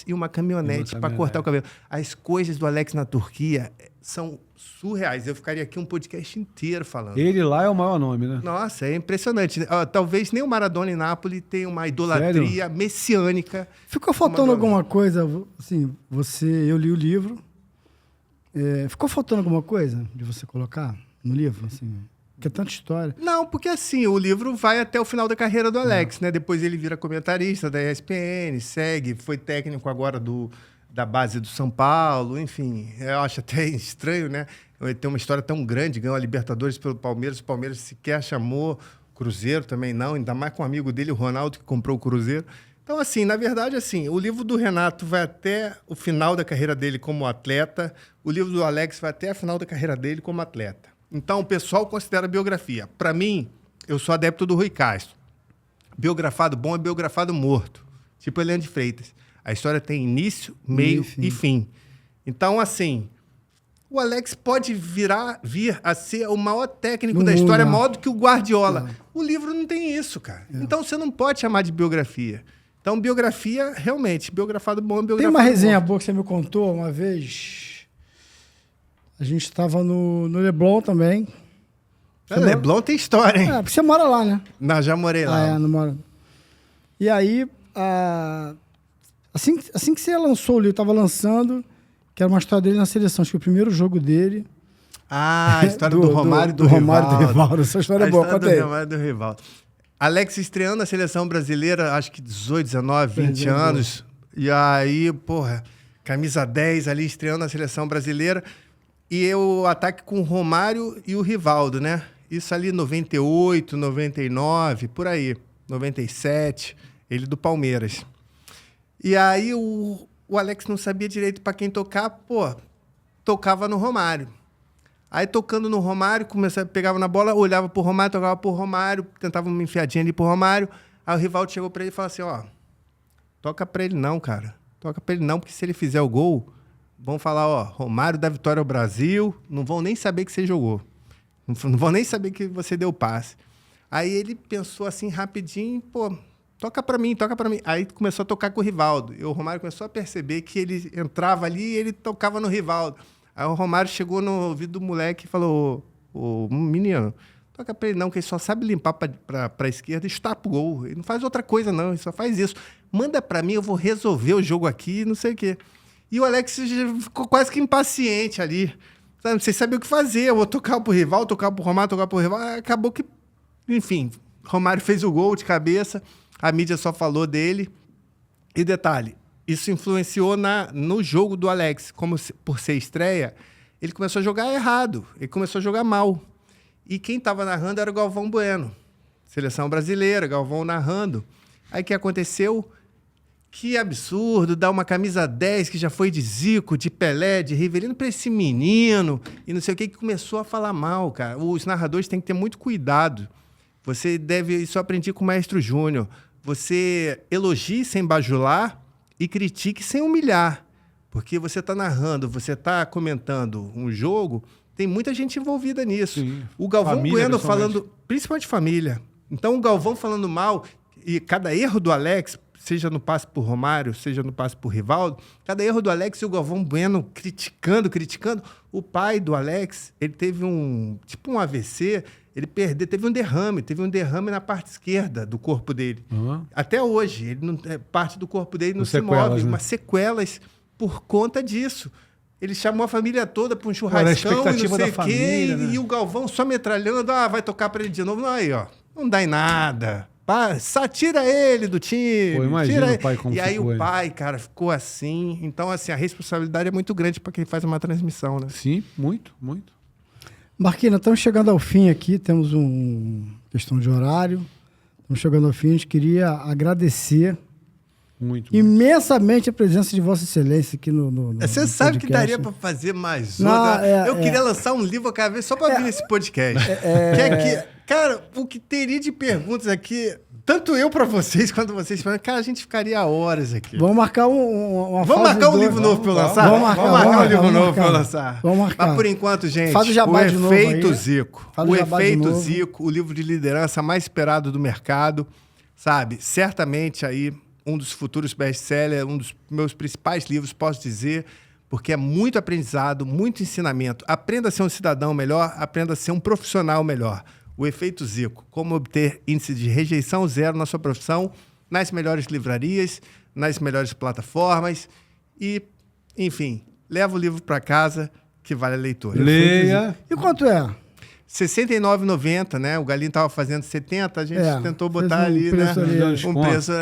e uma caminhonete para cortar o cabelo. As coisas do Alex na Turquia são surreais. Eu ficaria aqui um podcast inteiro falando. Ele lá é o maior nome, né? Nossa, é impressionante. Talvez nem o Maradona em Nápoles tenha uma idolatria messiânica. Ficou faltando alguma coisa, assim, eu li o livro. Ficou faltando alguma coisa de você colocar no livro, assim? Porque é tanta história. Não, porque assim, o livro vai até o final da carreira do Alex, né? Depois ele vira comentarista da ESPN, segue, foi técnico agora da base do São Paulo, enfim. Eu acho até estranho, né? Ele tem uma história tão grande, ganhou a Libertadores pelo Palmeiras, o Palmeiras sequer chamou, Cruzeiro também não, ainda mais com um amigo dele, o Ronaldo, que comprou o Cruzeiro. Então, assim, na verdade, assim, o livro do Renato vai até o final da carreira dele como atleta, o livro do Alex vai até o final da carreira dele como atleta. Então, o pessoal considera biografia. Para mim, eu sou adepto do Rui Castro. Biografado bom é biografado morto. Tipo Eliane de Freitas. A história tem início, meio e fim. Então, assim, o Alex pode vir a ser o maior técnico da história, maior do que o Guardiola. O livro não tem isso, cara. Então, você não pode chamar de biografia. Então, biografia, realmente, biografado bom, biografado Tem uma resenha morto. boa que você me contou uma vez. A gente estava no Leblon também. Leblon tem história, hein? Porque você mora lá, né? Não, já morei lá. Não mora. E aí, assim que você lançou o livro, estava lançando, que era uma história dele na seleção. Acho que o primeiro jogo dele... Ah, a história do Romário e do Romário Rivaldo. do Rivaldo. Essa história é boa, conta aí. Do Romário e do Rivaldo. Alex estreando a seleção brasileira, acho que 18, 19, 20 anos. E aí, porra, camisa 10 ali, estreando a seleção brasileira. E o ataque com o Romário e o Rivaldo, né? Isso ali 98, 99, por aí. 97, ele do Palmeiras. E aí o Alex não sabia direito para quem tocar, tocava no Romário. Aí tocando no Romário, pegava na bola, olhava pro Romário, tocava pro Romário, tentava uma enfiadinha ali pro Romário. Aí o Rivaldo chegou para ele e falou assim, toca para ele não, cara. Toca para ele não, porque se ele fizer o gol, vão falar, Romário dá vitória ao Brasil, não vão nem saber que você jogou. Não vão nem saber que você deu passe. Aí ele pensou assim rapidinho, toca pra mim. Aí começou a tocar com o Rivaldo. E o Romário começou a perceber que ele entrava ali e ele tocava no Rivaldo. Aí o Romário chegou no ouvido do moleque e falou, ô menino, toca pra ele não, que ele só sabe limpar pra esquerda e chutar pro gol. Ele não faz outra coisa não, ele só faz isso. Manda pra mim, eu vou resolver o jogo aqui, não sei o quê. E o Alex ficou quase que impaciente ali. Não sei saber o que fazer, eu vou tocar pro Rivaldo, tocar pro Romário, tocar pro Rivaldo. Acabou que, enfim, Romário fez o gol de cabeça, a mídia só falou dele. E detalhe, isso influenciou no jogo do Alex. Como por ser estreia, ele começou a jogar errado, ele começou a jogar mal. E quem estava narrando era o Galvão Bueno, seleção brasileira, Galvão narrando. Aí o que aconteceu? Que absurdo, dar uma camisa 10 que já foi de Zico, de Pelé, de Rivelino para esse menino e não sei o que começou a falar mal, cara. Os narradores têm que ter muito cuidado. Isso eu aprendi com o Maestro Júnior. Você elogie sem bajular e critique sem humilhar. Porque você está narrando, você está comentando um jogo, tem muita gente envolvida nisso. Sim. O Galvão Bueno falando, principalmente família. Então o Galvão falando mal e cada erro do Alex, seja no passe por Romário, seja no passe por Rivaldo, cada erro do Alex e o Galvão Bueno criticando. O pai do Alex, ele teve um AVC, teve um derrame na parte esquerda do corpo dele. Até hoje, parte do corpo dele não se move, umas sequelas por conta disso. Ele chamou a família toda para um churrascão e não sei o quê, né? E o Galvão só metralhando, vai tocar para ele de novo. Não, aí, não dá em nada. Só tira ele do time. Imagina o pai como E aí ficou, o pai, cara, ficou assim. Então, assim, a responsabilidade é muito grande para quem faz uma transmissão, né? Sim, muito, muito. Marquinhos, estamos chegando ao fim aqui, temos uma questão de horário. Estamos chegando ao fim, a gente queria agradecer imensamente a presença de Vossa Excelência aqui no Você sabe que daria para fazer mais outra. Eu queria lançar um livro cada vez só para vir nesse podcast. Cara, o que teria de perguntas aqui, tanto eu para vocês quanto vocês, cara, a gente ficaria horas aqui. Vamos marcar Vamos marcar um livro novo para eu lançar? Vamos marcar um livro novo para eu lançar. Vamos marcar. Mas por enquanto, gente, Faz o jabá de novo Efeito aí. Zico. O Efeito Zico, o livro de liderança mais esperado do mercado, sabe? Certamente aí um dos futuros best-sellers, um dos meus principais livros, posso dizer, porque é muito aprendizado, muito ensinamento. Aprenda a ser um cidadão melhor, aprenda a ser um profissional melhor. O Efeito Zico, como obter índice de rejeição zero na sua profissão, nas melhores livrarias, nas melhores plataformas e, enfim, leva o livro para casa que vale a leitura. Leia. E quanto é? R$ 69,90, né? O Galinho estava fazendo 70, a gente tentou botar ali, né? Um preço,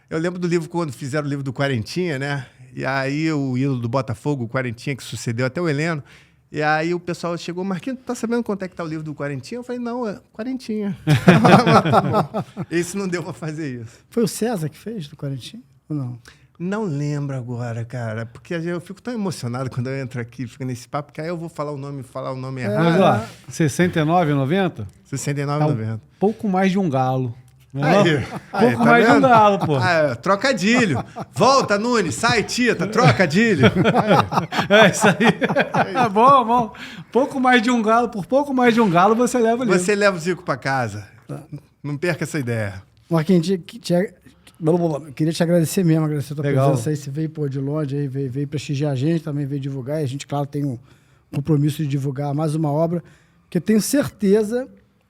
Eu lembro do livro, quando fizeram o livro do Quarentinha, né? E aí o ídolo do Botafogo, o Quarentinha, que sucedeu até o Heleno, E aí o pessoal chegou, Marquinhos, tá sabendo quanto é que tá o livro do Quarentinha? Eu falei, não, é Quarentinha. Tá bom. Esse não deu pra fazer isso. Foi o César que fez do Quarentinha? Ou não? Não lembro agora, cara, porque eu fico tão emocionado quando eu entro aqui, fico nesse papo, que aí eu vou falar o nome Mas errado. lá, R$69,90? 69,90. Pouco mais de um galo. Não é? Aí, Pouco mais de um galo, pô. Trocadilho. Volta, Nunes, sai, Tita, trocadilho. É isso aí. Bom. Pouco mais de um galo, por pouco mais de um galo você leva o livro. Você leva o Zico pra casa. Não perca essa ideia. Marquinhos, queria te agradecer mesmo, agradecer a tua Legal. presença aí. Você veio de longe, aí, veio prestigiar a gente, também veio divulgar. E a gente, claro, tem um compromisso de divulgar mais uma obra que eu tenho certeza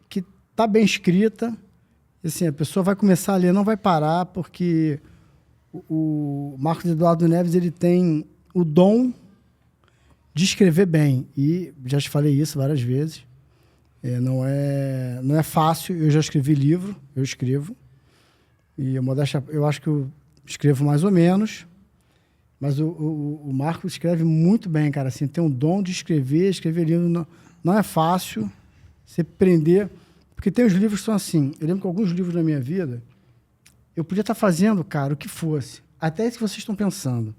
que está bem escrita. E, assim, a pessoa vai começar a ler, não vai parar, porque o Marcos Eduardo Neves ele tem o dom de escrever bem. E já te falei isso várias vezes. Não é fácil. Eu já escrevi livro, eu escrevo. E eu acho que eu escrevo mais ou menos, mas o Marcos escreve muito bem, cara. Assim, tem um dom de escrever livro não é fácil você prender, porque tem os livros que são assim. Eu lembro que alguns livros da minha vida, eu podia estar fazendo, cara, o que fosse, até isso que vocês estão pensando.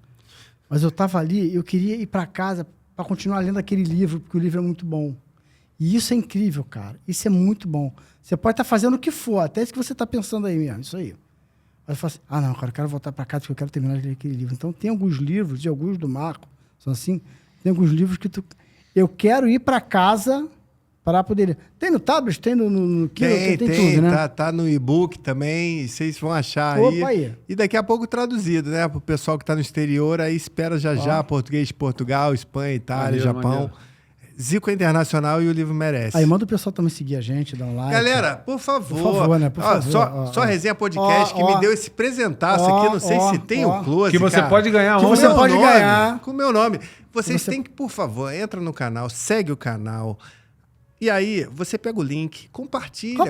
Mas eu estava ali, eu queria ir para casa para continuar lendo aquele livro, porque o livro é muito bom. E isso é incrível, cara. Isso é muito bom. Você pode estar fazendo o que for, até isso que você está pensando aí mesmo, isso aí. Aí eu falo assim, não, cara, eu quero voltar para casa porque eu quero terminar de ler aquele livro. Então, tem alguns livros, e alguns do Marco, são assim, tem alguns livros que eu quero ir para casa para poder ler. Tem no tablet, tem no Kindle, tem tudo, né? Tá no e-book também, vocês vão achar aí. E daqui a pouco traduzido, né? Pro pessoal que tá no exterior, aí espera já, português de Portugal, Espanha, Itália, Japão. Maneiro. Zico é internacional e o livro merece. Aí manda o pessoal também seguir a gente, dar um like. Galera, por favor. Por favor, né? Por favor. Só Resenha Podcast que me deu esse presentaço aqui. Não sei se tem o close, que você cara. pode ganhar. Que você pode ganhar. Com o meu nome. Vocês têm que, por favor, entra no canal, segue o canal. E aí, você pega o link, compartilha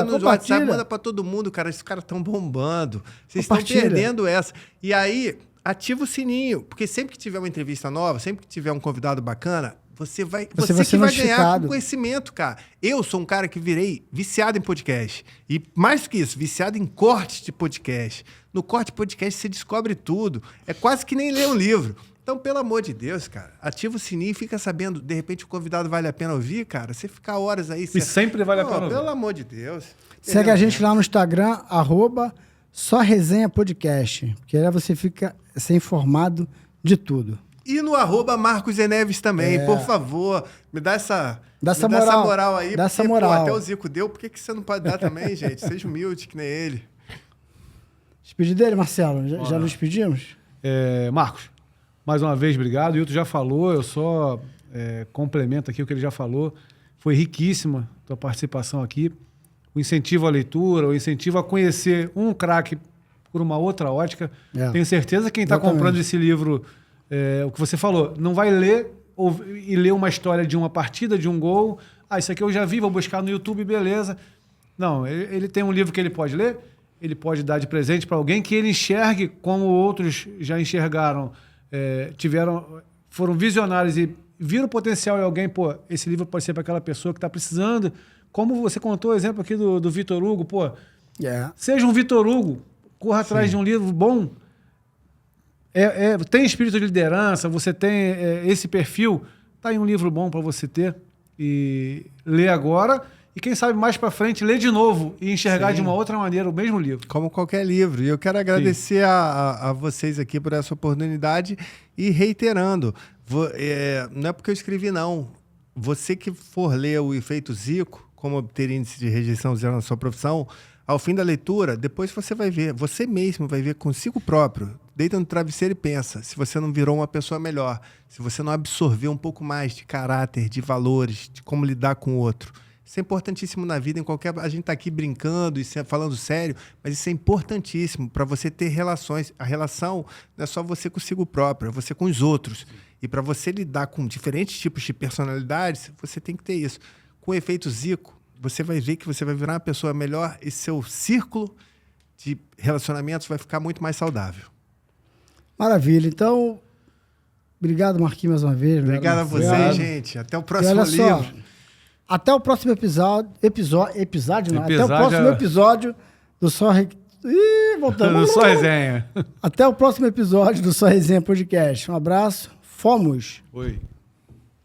no WhatsApp, manda pra todo mundo, cara. Esses caras estão bombando. Vocês estão perdendo essa. E aí, ativa o sininho, porque sempre que tiver uma entrevista nova, sempre que tiver um convidado bacana, você vai ganhar com conhecimento, cara. Eu sou um cara que virei viciado em podcast. E mais do que isso, viciado em cortes de podcast. No corte de podcast você descobre tudo. É quase que nem ler um livro. Então, pelo amor de Deus, cara, ativa o sininho e fica sabendo. De repente o convidado vale a pena ouvir, cara. Você ficar horas aí... E sempre vale a pena ouvir. Pelo amor de Deus. Segue a gente lá no Instagram, @SóResenhaPodcast. Porque aí você fica informado de tudo. E no @Marcos E. Neves também, por favor. Me dá essa moral aí. Dá essa moral. Pô, até o Zico deu, por que você não pode dar também, gente? Seja humilde, que nem ele. Despedir dele, Marcelo? Já nos despedimos? Marcos, mais uma vez, obrigado. O Hilton já falou, eu só complemento aqui o que ele já falou. Foi riquíssima a tua participação aqui. O incentivo à leitura, o incentivo a conhecer um craque por uma outra ótica. Tenho certeza que quem está comprando esse livro... o que você falou, não vai ler e ler uma história de uma partida, de um gol. Isso aqui eu já vi, vou buscar no YouTube, beleza. Não, ele tem um livro que ele pode ler, ele pode dar de presente para alguém que ele enxergue como outros já enxergaram, foram visionários e viram o potencial em alguém. Pô, esse livro pode ser para aquela pessoa que está precisando. Como você contou o exemplo aqui do Vitor Hugo, pô, seja um Vitor Hugo, corra atrás de um livro bom. Tem espírito de liderança, você tem esse perfil, tá aí um livro bom para você ter e ler agora e quem sabe mais para frente ler de novo e enxergar de uma outra maneira o mesmo livro. Como qualquer livro. E eu quero agradecer a vocês aqui por essa oportunidade e reiterando, não é porque eu escrevi não, você que for ler o Efeito Zico, como obter índice de rejeição zero na sua profissão, ao fim da leitura, depois você vai ver, você mesmo vai ver consigo próprio, deita no travesseiro e pensa, se você não virou uma pessoa melhor, se você não absorveu um pouco mais de caráter, de valores, de como lidar com o outro. Isso é importantíssimo na vida, a gente está aqui brincando e falando sério, mas isso é importantíssimo para você ter relações. A relação não é só você consigo próprio, é você com os outros. E para você lidar com diferentes tipos de personalidades, você tem que ter isso. Com o Efeito Zico, você vai ver que você vai virar uma pessoa melhor e seu círculo de relacionamentos vai ficar muito mais saudável. Maravilha. Então, Obrigado, Marquinhos, mais uma vez. Obrigado a vocês, Obrigado. gente. Até o E próximo olha só, livro. até o próximo episódio não. Até o Episódio próximo é- episódio do Só... Voltamos. Só resenha. Até o próximo episódio do Só Resenha Podcast. Um abraço. Fomos. Oi.